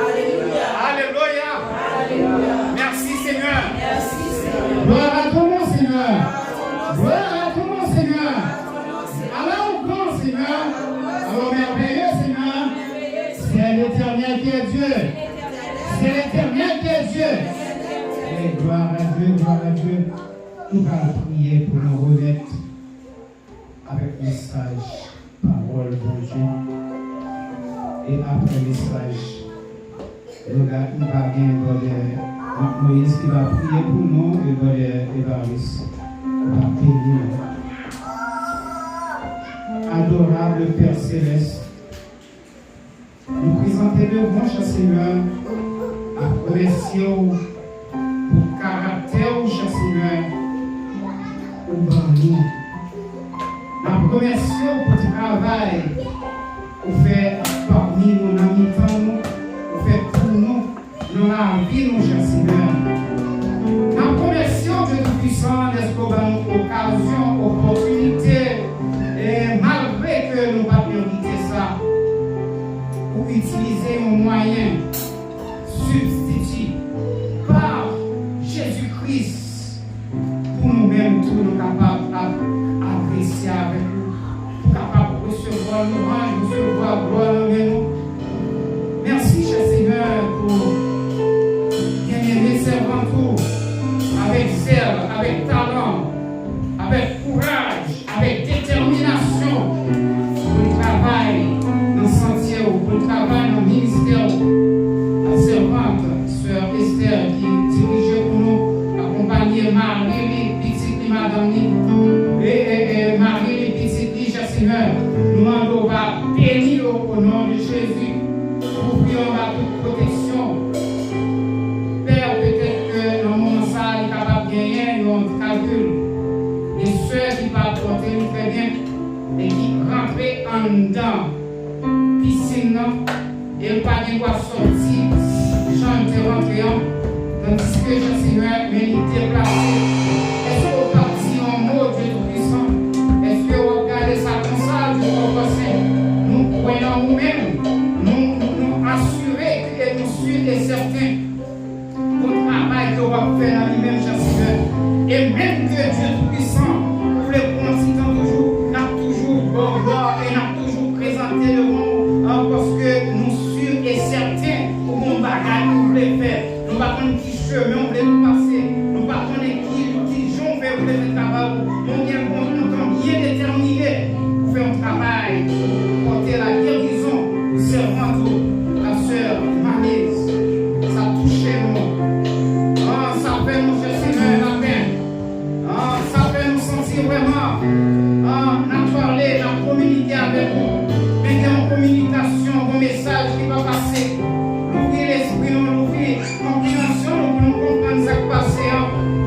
Alléluia. Alléluia. Alléluia. Merci Seigneur. Merci Seigneur. Gloire à ton nom Seigneur. Gloire à ton nom Seigneur. Alors grand Seigneur. Alors merveilleux Seigneur. C'est l'éternel qui est Dieu. C'est l'éternel qui est Dieu. Et gloire à Dieu, gloire à Dieu. Nous allons prier pour nous remettre avec message, parole de Dieu. Et après le message, nous allons gagner Moïse qui va prier pour nous et Évariste va bénir. Adorable Père Céleste, nous présentons devant chaque Seigneur à remercier pour caractère chaque Seigneur ou dans nous. Nous remercions pour le travail qu'on fait parmi nous, dans le temps, qu'on fait pour nous, dans la vie, nous, cher Seigneur. Nous remercions Dieu Tout-Puissant d'être occasion, opportunité, et malgré que nous n'avons pas mérité ça, pour utiliser un moyen substitut par Jésus-Christ pour nous-mêmes, tous nous capables d'apprécier avec nous, pour capables de recevoir l'ouvrage, de recevoir gloire en nous. Merci, cher Seigneur, pour bien-aimer servant tout, avec zèle, avec talent, avec courage, avec détermination, pour le travail dans le sentier, pour le travail dans le ministère. La servante, sœur Esther, qui dirigeait pour nous, accompagner Marie, petite madame, et Marie, petite cher Seigneur, nous demandons va bénir au nom de Jésus, pour prions à toute protection. Père, peut-être que dans mon salle, il est capable de gagner, nous on calcule. Les soeurs qui parlent porter nous très bien, et qui rentrent en dedans, piscine, et pas de quoi sortir, j'en te rentrant, tandis que je suis déplacé. Est-ce qu'on partit en mot, Dieu Tout-Puissant? Est-ce qu'on regarde ça comme ça, Dieu Tout-Puissant? Nous croyons nous-mêmes, nous assurer que nous sommes et certains pour le travail qu'on va faire dans lui-même, cher Seigneur. Et même que Dieu Tout-Puissant, pour les considérants toujours, n'a toujours bon gloire et n'a toujours présenté devant nous, parce que nous sommes et certains pour mon bagage nous voulons faire. Nous ne savons pas qui chemin on voulait nous passer. Nous ne savons pas qui jonc on voulait faire travail. Nous sommes bien déterminés pour faire un travail, pour porter la guérison, pour servir la sœur Marise. Ça a touché nous. Ça fait nous cher Seigneur la peine. Ça fait nous sentir vraiment. Nous parler, nous communiquer avec vous. Mais il y a une communication, un message qui va passer. L'ouvrir l'esprit, l'ouvrir la compréhension, pour nous comprendre ce qui passe.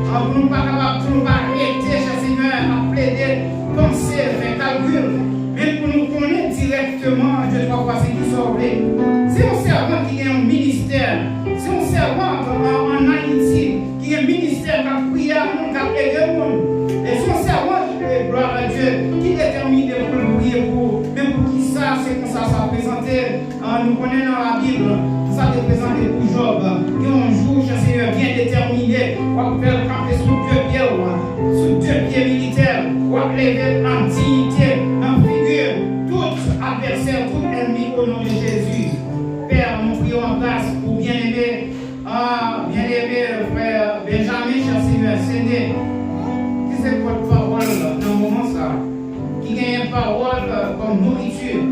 Pour nous pas capables, pour nous pas arrêter, cher Seigneur, à plaider, penser, faire calcul. Mais pour nous connaître directement, je dois passer qui sauver. C'est un servant qui a un ministère. C'est un servant en Haïti qui a un ministère qui a prié à nous, qui a aidé nous. Et c'est un servant qui fait gloire à Dieu, qui est déterminé pour le prier pour. Même pour qui ça, c'est comme ça présenté. Nous connaissons dans la Bible, ça est présenté pour Job, qui un jour, cher Seigneur, bien déterminé, pour faire camper sous deux pieds militaires, pour lever en dignité, en figure, tout adversaire, tout ennemi au nom de Jésus. Père, nous prions en grâce pour bien-aimé frère Benjamin, cher Seigneur, Séné, qui c'est votre parole dans le moment ça, qui gagne une parole comme nourriture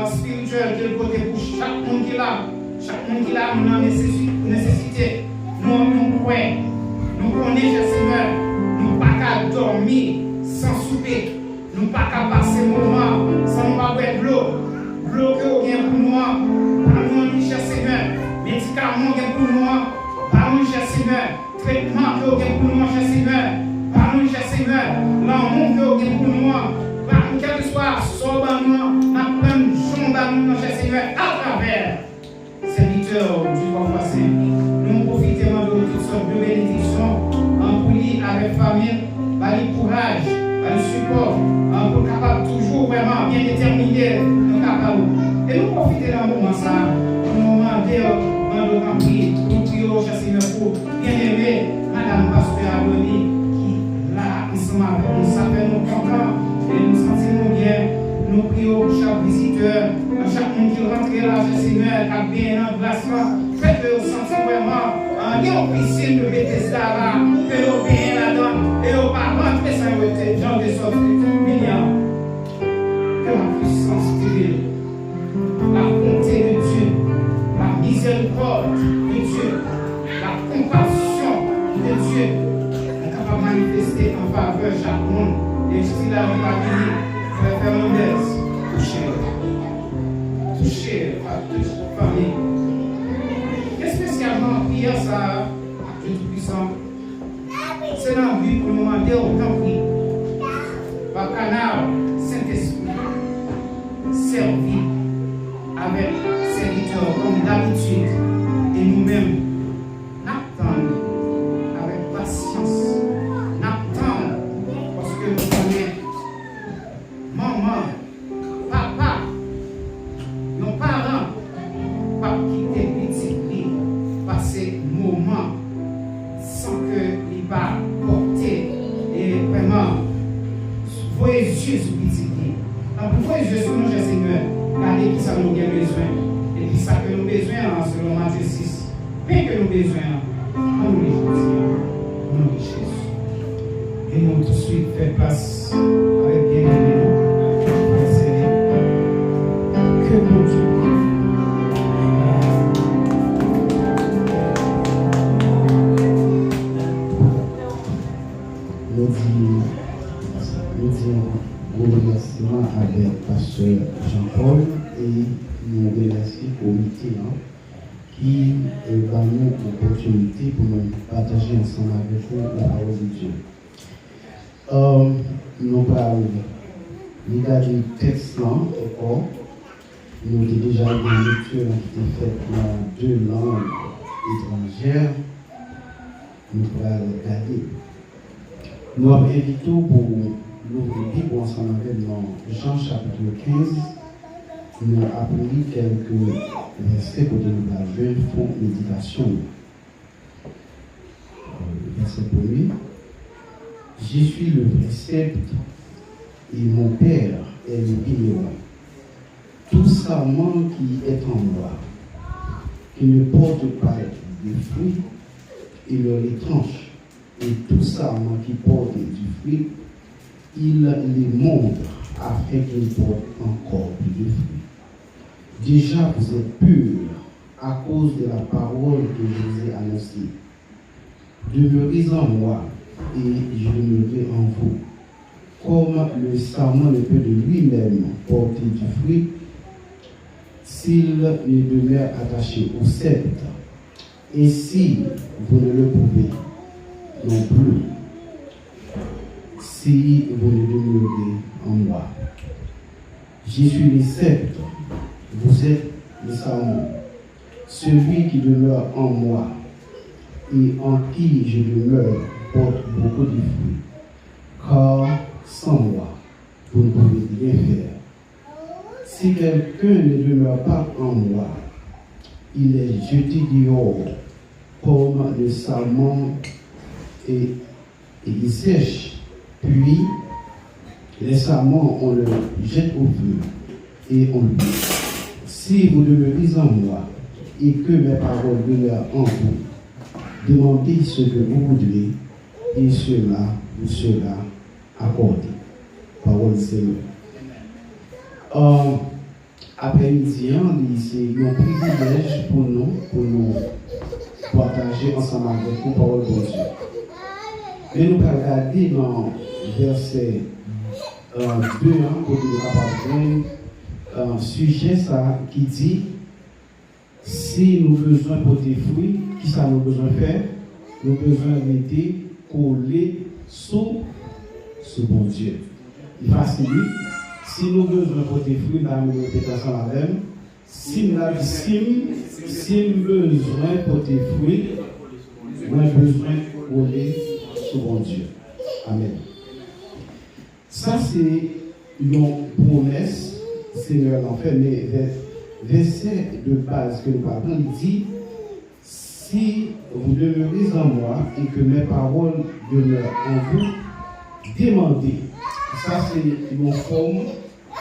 spirituelle, de côté pour chaque monde qui l'a. Chaque monde qui l'a, nous avons nécessité. Nous croyons, nous connaissons, cher Seigneur, nous ne pouvons pas dormir sans souper. Nous ne pouvons pas passer un moment sans nous boire de l'eau. L'eau que vous avez pour nous, par nous, cher Seigneur. Médicaments que pour nous, par nous, cher Seigneur. Traitement que vous avez pour nous, cher Seigneur. Par nous, cher Seigneur. L'amour que vous avez pour nous, par nous, quel que soit sobre à nous, nous prenons jambe à nous, cher Seigneur, à travers serviteurs du corps passé. Nous profitons de toutes sortes de bénédictions en pour lui avec famille, par le courage, par le support, pour capable toujours vraiment bien déterminés dans le cacao. Et nous profitons d'un moment ça, pour nous demander dans le camp prier, pour nous prier au Seigneur pour bien-aimer Madame Pasteur Aboni, qui là, ensemble avec nous, ça fait nous contents et nous sentimos bien. Nous prions pour chaque visiteur, à chaque monde qui rentre là, Seigneur, qui a bien dans glace là, faites-le sentir vraiment, il y a un piscine de Bethesda là, que nous bien là-dedans, et nous pas rentrer sans le genre de sorte milliard. Que la puissance divine, la bonté de Dieu, la miséricorde de Dieu, la compassion de Dieu, est capable de manifester en faveur de chaque monde. Et si la vie va venir, Frère Fernandez, toucher à toute famille. Et spécialement, prière ça à Dieu Tout-Puissant. C'est dans la vie pour nous demander autant prix. Par canal, Saint-Esprit, servi avec serviteurs comme d'habitude. Et nous-mêmes, n'attendons avec patience. N'attendons parce que nous connaissons maman, papa, nos parents, pas quitter petit prix, passer moment sans que il va porter et vraiment voyez Dieu sur petit prix. Donc voyez Dieu sur nous, Seigneur, regardez qui ça nous a besoin et puis ça que nous avons besoin selon Matthieu 6. Bien que nous avons besoin, nous les Jésus. Et nous tout de suite fait place avec bien-aimé. Que bon Dieu. Nous disons un remerciement avec Pasteur Jean-Paul et nous remercions au comité qui va nous l'opportunité pour nous partager ensemble avec vous la parole de Dieu. Nous parlons du texte là encore. Nous avons déjà une lecture qui est faite dans 2 langues étrangères. Nous allons regarder. Nous avons invité pour l'ouvrir Bible ensemble avec Jean chapitre 15. Nous avons appris quelques versets pour nous avoir pour méditation. Verset 1er. Je suis le vrai sceptre et mon Père est le vigneron. Tout sarment qui est en moi, qui ne porte pas de fruits, il les tranche. Et tout sarment qui porte du fruit, il les montre afin qu'ils portent encore plus de fruits. Déjà vous êtes purs à cause de la parole que je vous ai annoncée. Demeurez en moi et je demeurerai en vous. Comme le sarment ne peut de lui-même porter du fruit, s'il ne demeure attaché au sceptre, et si vous ne le pouvez non plus, si vous ne demeurez en moi. Je suis le sceptre, vous êtes le sarment. Celui qui demeure en moi et en qui je demeure porte beaucoup de fruits, car sans moi, vous ne pouvez rien faire. Si quelqu'un ne demeure pas en moi, il est jeté dehors comme le sarment et il sèche. Puis, les sarments, on le jette au feu et on le brûle. Si vous demeurez en moi et que mes paroles demeurent en vous, demandez ce que vous voudrez et cela vous sera accordé. Parole du Seigneur. Après-midi, c'est un privilège pour nous partager ensemble avec vous parole de Dieu. Mais nous allons regarder dans verset 2, pour nous avoir un sujet ça, qui dit si nous besoin porter fruits, qui ça nous besoin faire? Nous besoin d'être collés sous bon Dieu. Il facilite. Si nous besoin porter fruits, nous nous mettons ensemble avec. Si nous besoin porter fruits, nous avons besoin coller sous bon Dieu. Amen. Ça, c'est une promesse, Seigneur l'en fait, mais verset de base que nous parlons, il dit, si vous demeurez en moi et que mes paroles demeurent en vous, demandez. Ça, c'est une forme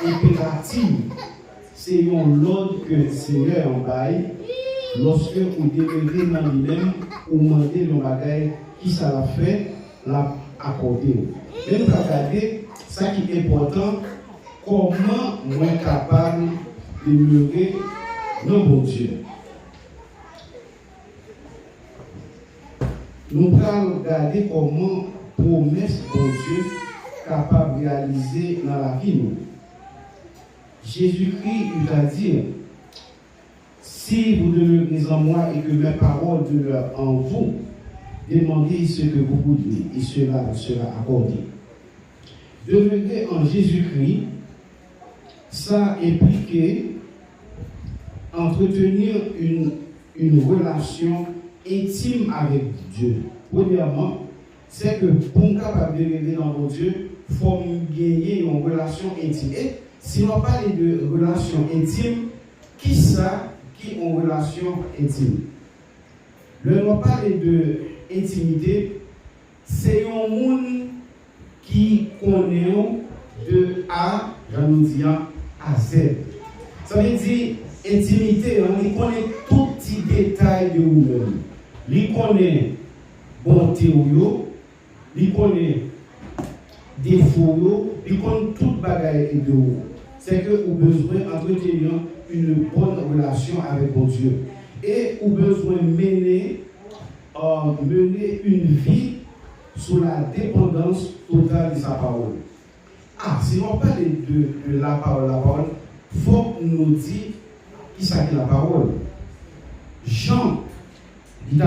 impérative. C'est un ordre que le Seigneur en bail. Lorsque vous demeurez dans lui-même, vous demandez le bagage qui ça l'a fait, l'a accordé. Mais nous regardez, ça qui est important, comment nous sommes capables de demeurer dans bon Dieu. Nous allons regarder comment promesse de Dieu capable de réaliser dans la vie. Jésus-Christ lui a dit, si vous demeurez en moi et que mes paroles demeurent en vous, demandez ce que vous voudrez et cela vous sera accordé. Demeurer en Jésus-Christ, ça implique entretenir une relation intime avec Dieu. Premièrement, c'est que pour nous capable de vivre dans mon Dieu, il faut gagner une relation intime. Et si on parle de relation intime, qui ça qui ont une relation intime? Le on parle de intimité, c'est un monde qui connaît de A, j'en dis à Z. Ça veut dire intimité, il connaît tout petit détail de vous-même. Il connaît bonté ou il connaît défaut, il connaît toute bagaille de vous. C'est que vous avez besoin d'entretenir une bonne relation avec mon Dieu. Et vous avez besoin de mener une vie sous la dépendance totale de sa parole. Ah, si on parle de la parole, il faut nous dire qui s'agit la parole. Jean, il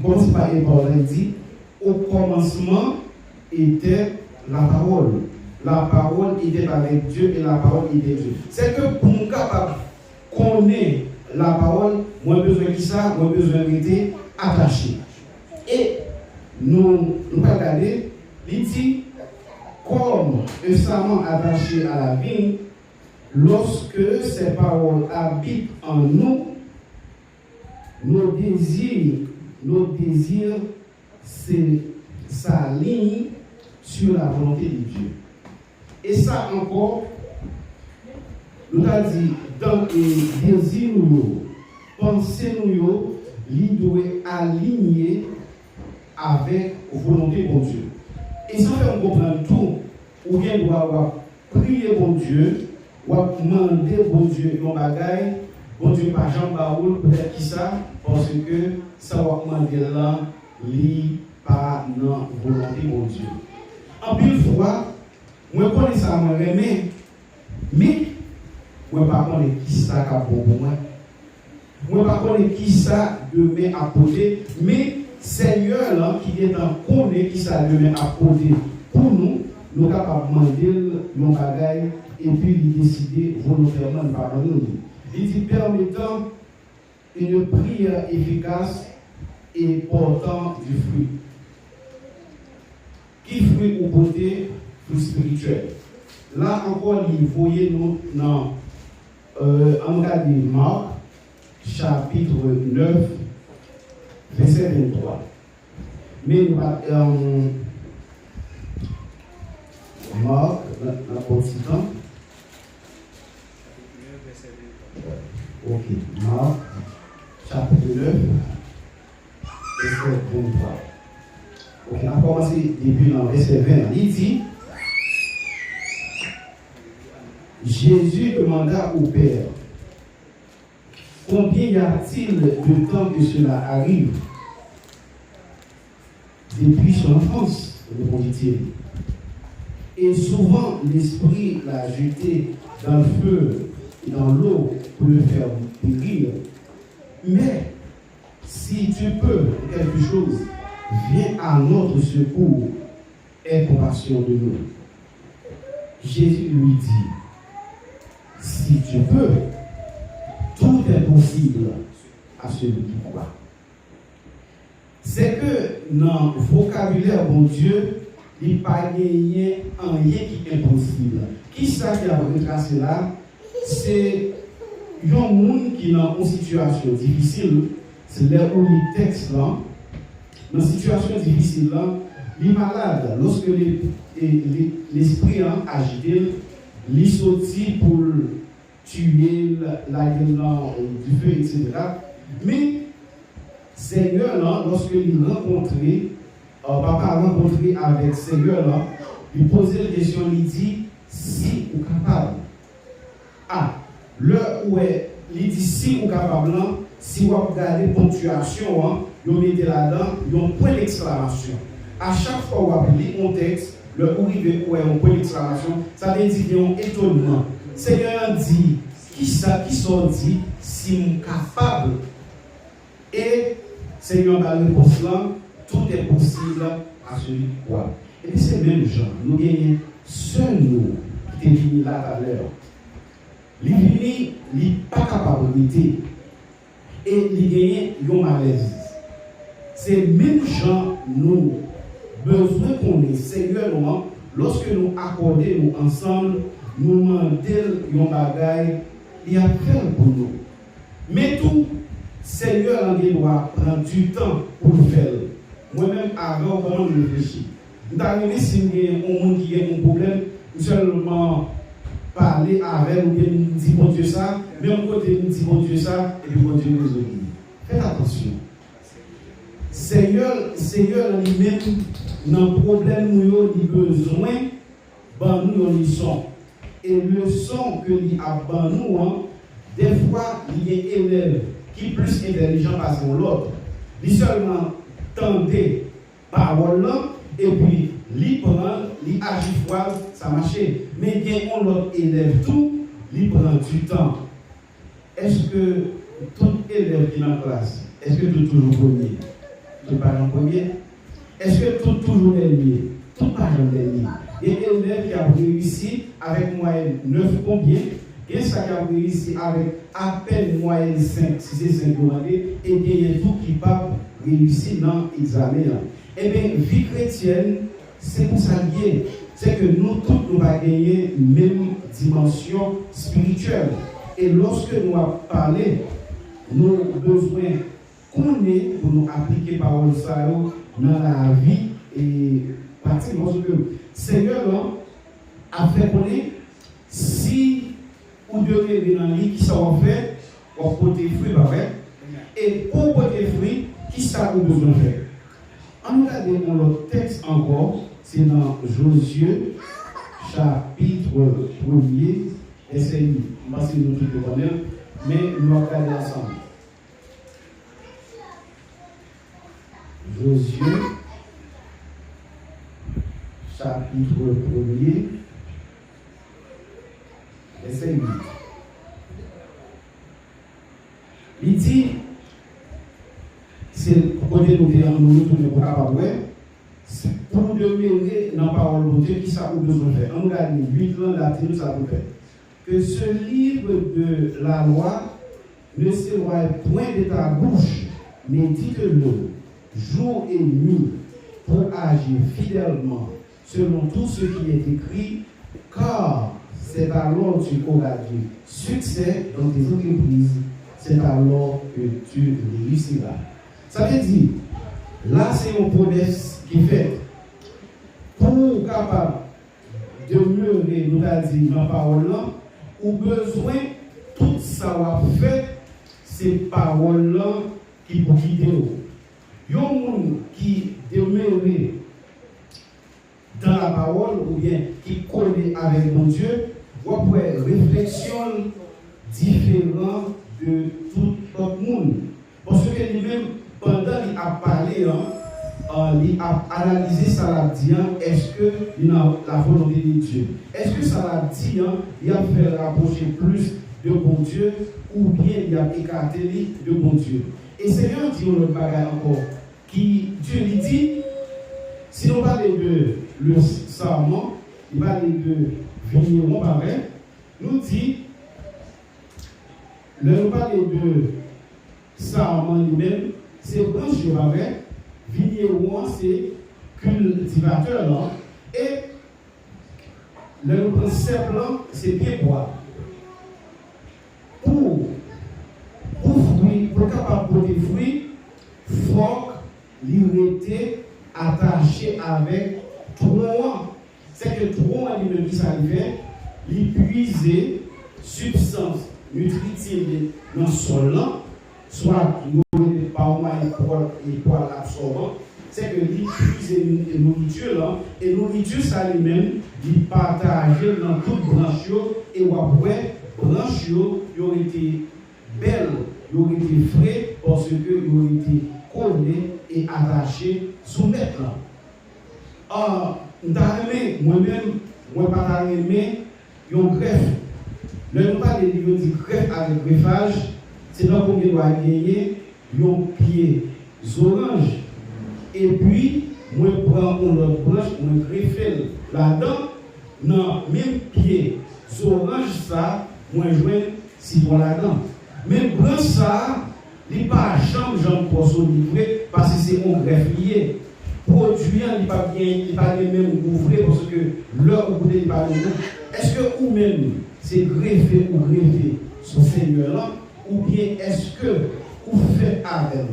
commence par il dit, au commencement était la parole. La parole était avec Dieu et la parole était Dieu. C'est que pour nous capable connaître la parole, moi besoin de ça, moi besoin d'être attaché. Et nous regardons, il dit, comme un serment attaché à la vigne, lorsque ces paroles habitent en nous, nos désirs s'alignent sur la volonté de Dieu. Et ça encore, nous avons dit, dans les désirs, pensées, ils doivent aligner avec la volonté de Dieu. Et sans faire comprendre tout, ou bien doit prier bon Dieu, ou demander bon Dieu un bagaille, bon Dieu par Jean Baoul, peut-être qui ça, parce que ça va demander là, li pas dans volonté bon Dieu. En plus fois, moi connais ça moi mais moi pas connais qui ça qu'a bon pour moi. Moi pas connais qui ça demain à côté, mais Seigneur là qui est en connaît qui ça demain à côté pour nous, nous capable demander nos bagaille et puis il décider volontairement de pardonner nous. Il dit permettant une prière efficace et portant du fruit. Qui fruit ou beauté, fruit spirituel. Là encore, il voyait nous dans Marc, chapitre 9, verset 23. Mais Marc, la petite temps. Ok, Marc, chapitre 9, verset 23. Ok, on a commencé depuis dans verset 20. Il dit, Jésus demanda au Père, combien y a-t-il de temps que cela arrive? Depuis son enfance, répondit-il. Et souvent, l'Esprit l'a jeté dans le feu et dans l'eau pour le faire périr. Mais, si tu peux quelque chose, viens à notre secours, aie compassion de nous. Jésus lui dit, si tu peux, tout est possible à celui qui croit. C'est que dans le vocabulaire, bon Dieu, il n'y a pas rien qui est impossible. Qui ça qui a retracé là? C'est un monde qui est dans une situation difficile. C'est là où les textes là, dans une situation difficile là, les malades, lorsque l'esprit a agité, les sorti pour tuer la gueule du feu, etc. Mais Seigneur là, lorsque il rencontrait, papa rencontré avec Seigneur là, il posait la question, il dit si ou capable. Ah, là où il dit si ou capable, si vous regardez la ponctuation, vous mettez là-dedans, il y a un point d'exclamation. À chaque fois que vous lisez un texte, le où il y a un point d'exclamation, ça veut dire qu'il y a un étonnement. Seigneur dit, qui sont dit, si vous êtes capable. Et Seigneur va réponse là, tout est possible à celui qui croit. Et puis c'est même gens, nous gagnons seul nous qui est venu là à l'heure. Les vini, il n'est pas capable d'être. Et il gagne un malaise. C'est même gens, nous, besoin qu'on ait, Seigneur, lorsque nous accordons nous ensemble, nous demandons un bagage, il y a fait pour nous. Mais tout, Seigneur, il doit prendre du temps pour le faire. Moi-même, avant, comment je réfléchis. Nous avons si un monde qui a un problème, nous seulement parler avec ou bien nous dire bon Dieu ça, mais on côté nous dit bon Dieu ça, et puis bon Dieu nous obéit. Faites attention. Seigneur lui-même, dans le problème, nous avons besoin, ben nous avons leçon. Et le son que nous avons, des fois, il y a un élève qui est plus intelligent que l'autre. Il seulement tendait parole là, et puis il prend, il agit froid, ça marche. Mais il y a un autre élève tout, il prend du temps. Est-ce que tout élève qui est dans la classe, est-ce que tout toujours premier? Tout pas en premier? Est-ce que tout toujours dernier? Tout pas en dernier. Et un élève qui a réussi avec moyenne 9 combien? Et ça qui a réussi avec à peine moyenne 5, si c'est 5 demandés, et bien il y a tout qui pas réussi dans l'examen. Eh bien, vie chrétienne, c'est pour ça lié. C'est que nous tous, nous allons gagner une même dimension spirituelle. Et lorsque nous allons parler, nous avons besoin qu'on ait pour nous appliquer parole ça dans la vie et pratiquement ce que Seigneur a fait qu'on est, si vous devez dans l'île qui ça va faire, pour porter fruit, et pour porter fruit, qui ça vous besoin de faire? On regarde dans le texte encore, c'est dans Josué, chapitre 1er, verset 8. Je ne sais pas si nous tous le connaissons, mais nous allons regarder ensemble. Josué, chapitre 1er, verset 8. Il dit, c'est pour nous tourner pour capable pour demeurer dans la parole de Dieu qui ça nous besoin de faire. On regarde 8 ans latin ça nous fait. Que ce livre de la loi ne s'éloigne point de ta bouche, mais dites-le jour et nuit pour agir fidèlement selon tout ce qui est écrit, car c'est alors que tu auras du succès dans tes entreprises, c'est alors que tu réussiras. Ça veut dire, là c'est une promesse qui fait pour capable de demeurer, nous avons dit dans la parole là, ou besoin tout ça va faire, ces paroles là qui pour guider. Il y a un monde qui demeure dans la parole ou bien qui connaît avec mon Dieu, vous pouvez réflexion différente de tout autre monde. Parce que lui-même, pendant qu'il a parlé, il a analysé ça l'a dit, est-ce que il a la volonté de Dieu? Est-ce que ça l'a dit, il a fait rapprocher plus de bon Dieu ou bien il a écarté de bon Dieu? Et Seigneur dit le bagage encore, qui Dieu lui dit, si on parle de le serment, il parle de vigneron pareil, nous dit, nous parle de serment lui-même, c'est branche pareil, vigneron c'est cultivateur là, Et le principe là, c'est bien quoi? Pour capable de porter fruit, il faut qu'il était attaché avec tronc. C'est que tronc lui-même qui s'arrivait, il puisait substance nutritive dans le sol, soit il par et poil absorbant. C'est que il puisait une nourriture là, et nourriture ça lui-même, il partageait dans toute branche et après branche il aurait été belle, il aurait été frais parce que il aurait été collé et attaché sous mettre là. Moi-même, moi pas aimé un greffe. Le pas de niveau du greffe avec greffage, c'est là qu'on doit gagner un pied orange. Et puis, moi prends une autre branche, moi greffe là-dedans, dans même pied orange ça, moi joindre citron là-dedans. Mais branche ça, il pas jamais consolider parce que c'est un greffier. Produit, il n'est pas même ouvrir parce que l'heure où vous n'êtes pas est-ce que vous-même, c'est greffé ou greffé son Seigneur là, ou bien est-ce que vous faites avec?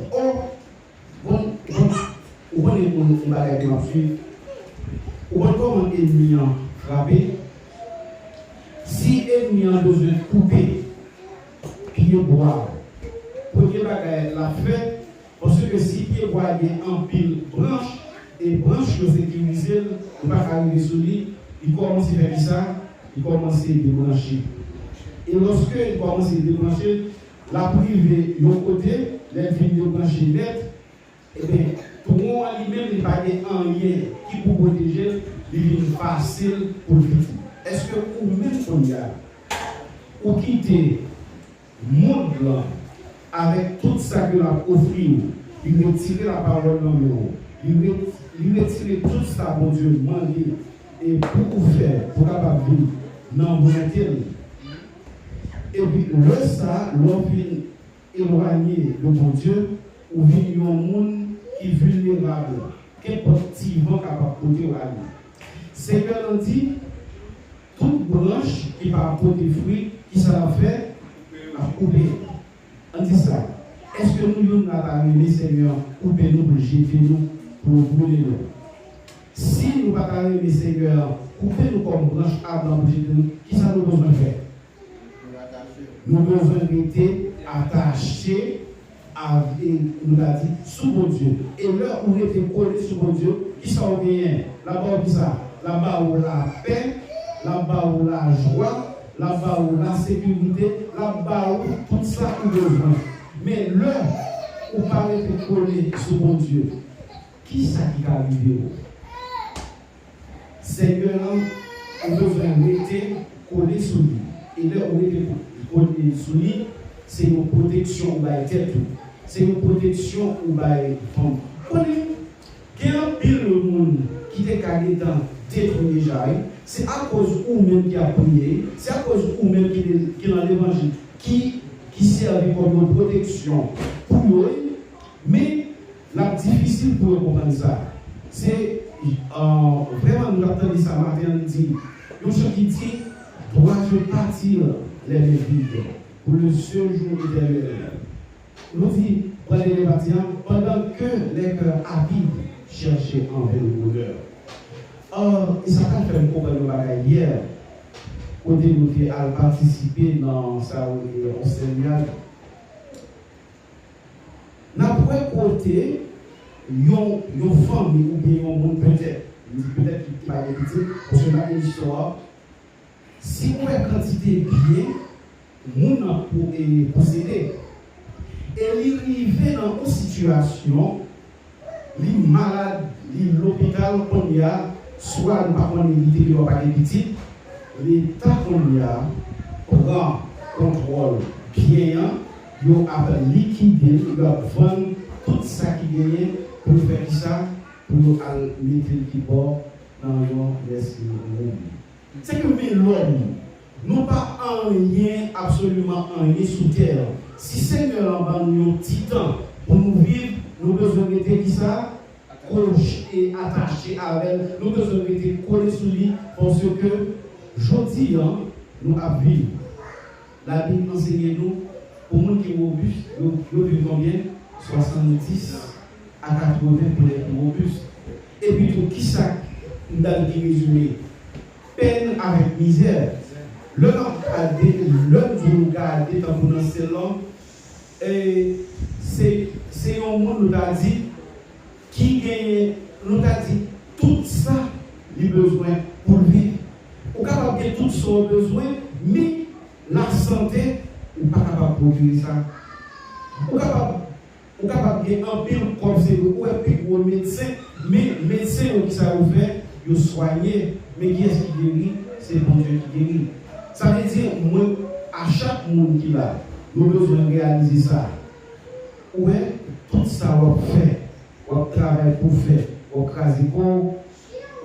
Vous voyez mon bagage de ma fille, vous voyez comment l'ennemi a frappé? Si l'ennemi a besoin de couper, pied bois, premier bagage l'a fait, parce que si pied bois est en pile branche, et branche le sécuriser, il ne va pas arriver sur lui, il commence à faire ça, il commence à débrancher. Et lorsque il commence à débrancher, la privée de l'autre côté, les vignes débrancher net, et bien, tout le monde lui-même n'est pas un lien qui pour protéger, il est facile pour lui. Est-ce que vous-même, on y a, ou quitter le monde là, avec tout ça que l'a offert, il retire la parole dans le monde. Il retire tout ça, mon Dieu, demander et pour vous faire, pour capable vivre dans le monde. Et puis, le ça, l'on vient éloigner de mon Dieu, ou vient un monde qui est vulnérable, qui est positivement capable de porter à lui. Seigneur nous dit, toute branche qui va porter fruit, qui ça fait, à couper. On dit ça. Est-ce que nous avons arrivé, Seigneur, couper nous, pour jeter nous, pour brûler nous? Si nous n'avons pas arrivé, Seigneur, couper nous comme branche arbre pour jeter nous, qui ça nous besoin de faire? Nous devons rester attachés à, nous a dit, sous mon Dieu. Et là où nous étions collés sous mon Dieu, qui ça au bien? Là-bas où ça? Là-bas où la paix, là-bas où la joie, là-bas où la sécurité, là-bas où tout ça nous besoin. Mais là où vous parlez de coller sous mon Dieu, qui ça qui va arriver? Seigneur, nous devons rester collés sous lui. Et là où nous étions collés sous lui, c'est une protection ou la tête. C'est une protection ou la femme. Il y a un pile de monde qui est carré dans détruit déjà. C'est à cause ou même qui a prié, c'est à cause ou même qui est dans l'évangile, qui servent comme une protection pour eux. Mais la difficile pour comprendre ça, c'est vraiment nous attendons ça matin, dit, le chant qui dit, dois-je partir les vides pour le seul jour éternel. Nous dit, pendant que les cœurs avides cherchaient envers le bonheur. Et ça a fait un problème de hier, quand nous avons participé dans sa enseignant. N'après côté, une famille ou bien un monde peut-être qui va être petit, parce que dans l'histoire, si on a une quantité de biens, moun pour posséder. Et il arrive dans une situation, il est malade, il est l'hôpital qu'on y a, soit nous ne pouvons pas éviter qu'il n'y a pas de petit, l'État qu'on y a prend contrôle bien, il a liquidé, il a vendu tout ça qui gagne pour faire ça, pour mettre le bord dans l'esprit. C'est que l'homme, nous pas un lien, absolument un lien sous terre. Si Seigneur en bas nous titan pour nous vivre, nous devons être qui ça? et attaché à elle, nous devons être collés sur lui parce que, aujourd'hui, nous avons vu. La Bible enseigne nous, pour nous qui sont robustes, nous vivons combien 70 à 80 pour les plus robustes. Et puis, tout qui ça, dans le résumé, peine avec misère. L'homme vous regardez dans mon enseignement, c'est un monde nous a dit qui gagne, nous a dit tout ça, il besoin pour vivre. On est capable de tout son besoin, mais la santé, on n'est pas capable de produire ça. On est capable de un pile comme c'est ou un pile pour le médecin, mais le médecin qui ça fait, il soigner, mais qui est-ce qui guérit? C'est bon Dieu qui guérit. Ça veut dire, moi, à chaque monde qui va, nous devons réaliser ça. Ouais, tout ça, on fait, on travaille pour faire, on crase pour,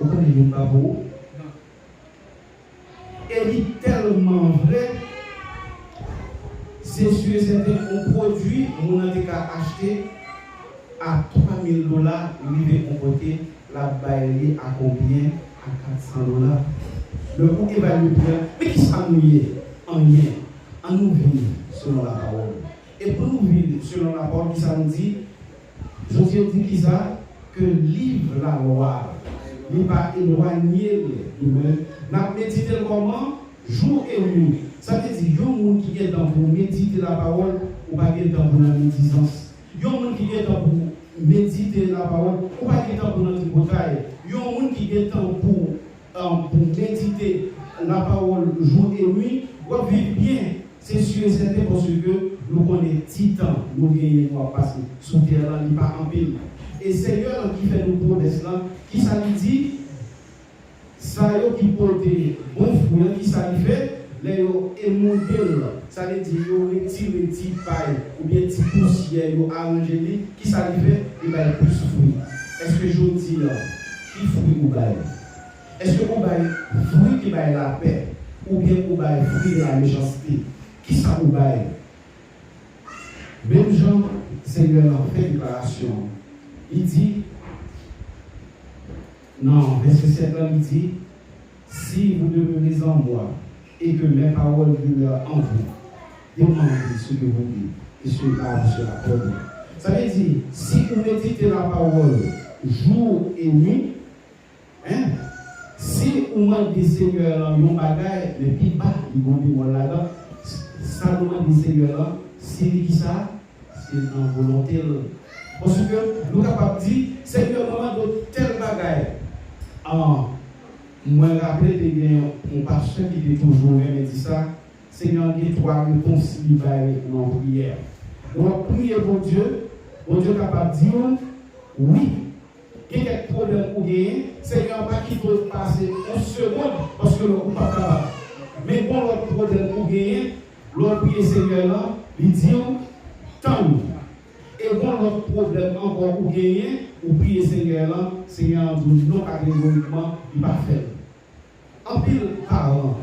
on connaît le babo. Et il est tellement vrai, c'est sûr et certain, on produit, on a acheté à $3,000, il est comporté, la baille à combien? À $400. Le coût évalue bien, mais qui s'ennuie en rien, en nous vivre selon la parole. Et pour nous vivre selon la parole, qui ça nous dit, je dis qui ça, que livre la loi, il ne va pas éloigner lui-même. N'a médité comment? Jour et nuit. Ça veut dire, il y a un monde qui est dans pour méditer la parole, ou pas qui est dans pour la médisance. Il y a un monde qui est dans pour méditer la parole, ou pas qui est dans pour notre bataille. Il y a un monde qui est dans pour méditer la parole jour et nuit, pour vivre bien. C'est sûr et certain parce que nous connaissons titan, nous gagnons passer sous terre, il n'y a pas en pile. Et Seigneur qui fait nos promesses là, qui ça lui dit, ça qui porte bon fruit, qui ça lui fait, les émonter, ça veut dire, ils retirent les petits pailles ou bien les petits poussières, ils arrangent, qui ça lui fait, il va plus fruit. Est-ce que je dis là, qui fruit ou bail? Est-ce que vous bail fruit qui bail la paix ou bien vous bail fruit de la méchanceté? Qui ça vous bail? Même Jean, Seigneur a fait déclaration. Il dit, non, verset 7 il dit, si vous demeurez en moi et que mes paroles demeurent en vous, demandez ce que vous dites et cela vous sera accordé. Ça veut dire, si vous méditez la parole jour et nuit, si vous demandez Seigneur mon bagage, le plus bas, il va dire là-dedans, ça demande des Seigneur, c'est qui ça? C'est dans volonté. Parce que nous sommes capables de dire, Seigneur, moment de tel bagage. Moi, je me rappelle de mon pasteur qui dit toujours, me dit ça, Seigneur, il y a trois réponses en prière. Donc, prier pour Dieu est capable de dire, oui. Il y a quelques problèmes pour gagner, Seigneur, pas qu'il doit passer une seconde parce que nous ne sommes pas capables. Mais bon, l'autre problème pour gagner, l'autre prier Seigneur là, il dit, tant. Et bon, l'autre problème encore pour gagner, ou prier Seigneur là, Seigneur, non catégoriquement, il va faire. En pile, parents,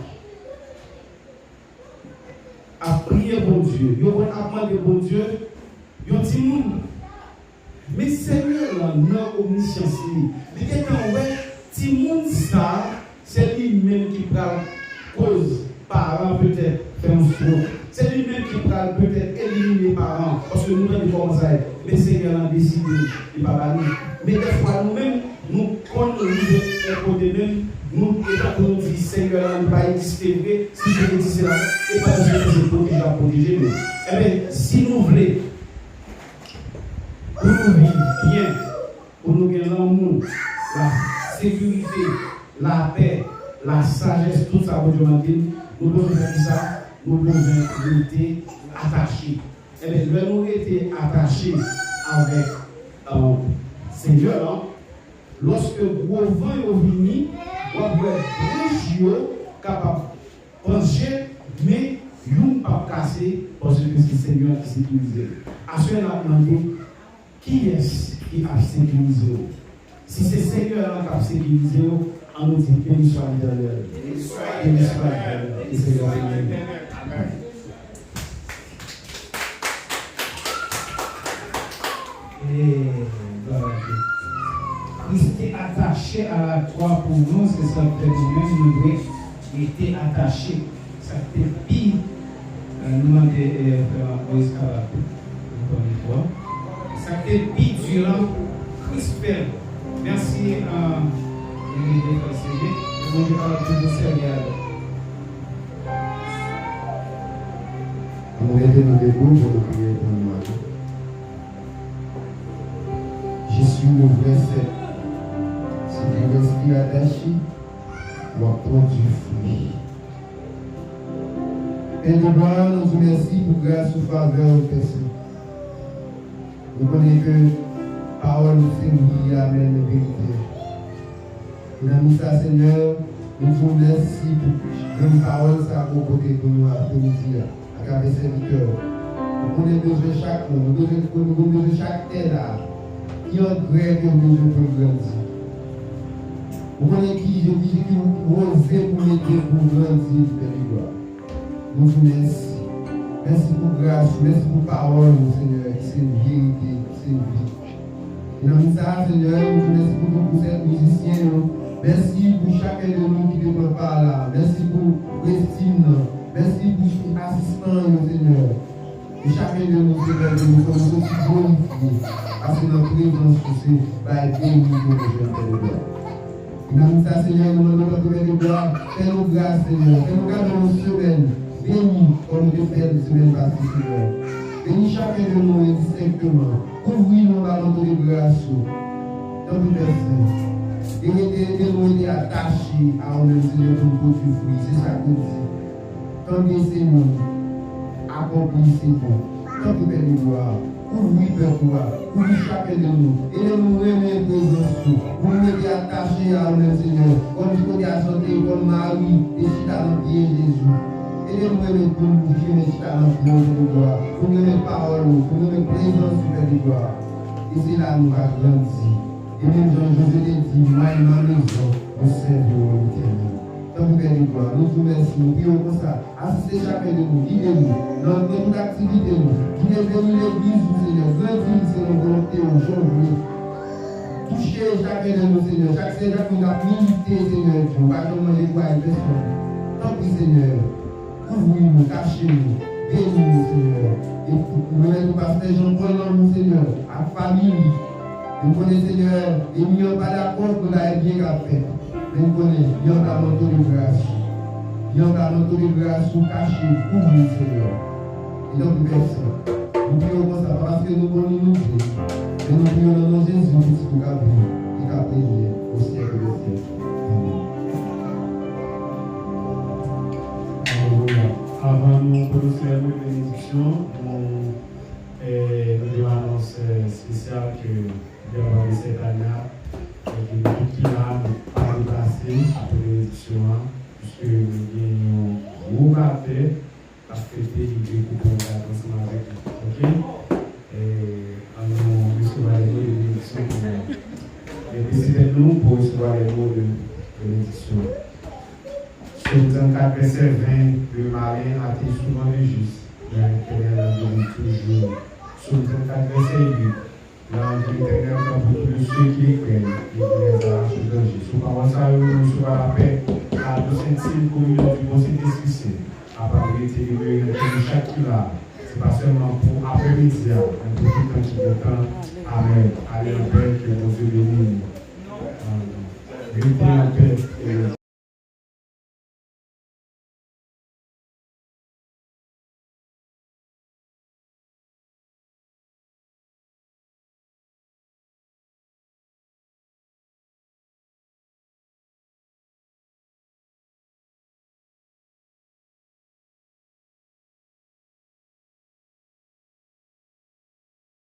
à prier pour Dieu, ils vont apprendre pour Dieu, ils ont dit, mais Seigneur, là, non, omniscience, mais quelqu'un, ouais, si monde ça, c'est lui-même qui prend cause, parents peut-être faire un stroke. C'est lui-même qui prend peut-être éliminer les parents, parce que nous-mêmes, comme ça, le Seigneur a décidé, il va pas nous. Mais des fois, nous-mêmes, nous, quand nous vivons côté même, nous, et nous disons, Seigneur, il ne va pas exister vrai, si je dis cela, et pas de ce que je vais protéger. Eh bien, si nous voulons, pour nous vivre bien, pour nous gagner l'amour, la sécurité, la paix, la sagesse, tout ça, pour Dieu, nous devons faire ça, nous devons être attachés. Et bien, nous été attachés avec Seigneur, lorsque vous vent est venu, vous avez être capable de pencher, mais vous ne pas casser parce que c'est le Seigneur qui sécurise. À ce moment-là, qui est-ce qui a sécurisé? Si c'est le Seigneur qui a sécurisé, on nous dit béni soit l'Éternel. Béni soit l'Éternel. Et Seigneur, Amen. Et gloire à Dieu. rester attaché à la croix pour nous, c'est ça que nous-mêmes nous devons rester attachés. Ça fait pire. Nous demandons Moïse Carapou, encore une fois. Ça fait pire durant Christophe. Merci à l'Église de CD. Nous devons toujours servir. On va aider nos debout pour nous prier pour nous. Je suis le vrai fait. Si vous restez attaché, vous produire fruit. Père de gloire, nous vous remercions pour grâce ou faveur au personne. Nous connaissons que parole nous fait oui, amen, la vérité. Nous avons ça, Seigneur, nous vous remercions pour une parole ça pour côté de nous après-midi, à travers serviteurs. Nous connaissons besoin chaque monde, nous avons besoin chaque terre là, qui est en grève que nous devons grandir. Vous connaissez qui je dis que vous osez pour m'aider pour grandir, Père de gloire. Nous vous remercions. Merci pour grâce, merci pour parole, Seigneur, qui c'est vérité, qui c'est vie. Et dans ça, Seigneur, nous vous remercions pour cette musicien. Merci pour chacun de nous qui ne peut pas là. Merci pour l'estime. Merci pour l'assistant, Seigneur. Et chacun de nous, Seigneur, de nous sommes aussi glorifiés. Parce que notre présence, c'est va être béni pour nos jeunes de gloire. Et dans ça, Seigneur, nous demandons notre Père de gloire. Fais-nous grâce, Seigneur. Fais-nous grâce dans nos semaines. Bénis comme nous faire des semaines passées, Seigneur. Bénis chacun de nous indistinctement. Ouvris-nous par notre grâce. Tant que personne. Et nous attachés à nous, Seigneur, pour nous produire fruit. C'est ça que nous disons. Tant que Seigneur, accomplissez-vous. Tant que Père de gloire. Ouvris, Père de gloire. Ouvris chacun de nous. Et nous remettons présence. Pour nous attachés à nous, Seigneur. Comme je connais à santé, comme Marie, et si tu as pied Jésus. Et nous remettons pour nous dire, mais si tu as pied de gloire. Pour nous mettre parole, pour nous mettre présence sur Père de gloire. Et c'est là que nous allons grandir. Et même Jean-José l'a dit, moi et ma maison, nous servons l'éternel. Tant que Père de gloire, nous vous remercions, nous prions comme ça. Assistez chacun de nous, guidez-nous dans toute activité. Guidez-nous l'église, Seigneur. Grandir, c'est nos volontés aujourd'hui. Touchez chacun de nous, Seigneur. Chaque Seigneur qui nous a milité, Seigneur Dieu. Pas seulement les voix et personne. Tant pis, Seigneur. Ouvrez-nous, cachez-nous. Bénis-nous, Seignor. Et nous mettons pasteur Jean-Paul dans nous, Seigneur. À famille. Nous connaissons, Seigneur, et nous n'avons pas d'accord pour la bien qu'à faire. Mais nous connaissons, il y a un manteau de grâce. Il y a un manteau de grâce pour cacher, pour nous, Seigneur. Et donc, personne. Nous prions comme ça parce que nous connaissons nous. Et nous prions dans nos Jésus qui nous a béni et qui a béni au siècle des siècles. Amen. Avant nous prononcer une bénédiction, nous devons annoncer spécial que devant cette année, l'équipe qui a passé après l'élection, puisque nous gagnons gros bâtiment à fêter l'idée pour qu'on ensemble avec nous. Ok? Et nous recevoir les mots de bénédiction pour nous. Et décidez-nous pour recevoir les mots de bénédiction. Psaume 34, verset 20, le malin a été souvent le juste, mais l'Éternel a donné toujours. Psaume 34, verset 8. L'ange de l'Éternel est pour tous ceux qui craignent et qui les arrachent au danger. Sous parole ça, nous recevons la paix à nous sentir communion du bon Saint-Esprit. À part de libérer chaque qui là. C'est pas seulement pour après-midi, mais pour tout un petit peu de temps. Amen. Allez en paix, que mon Dieu bénisse. Amen. Vérité en paix.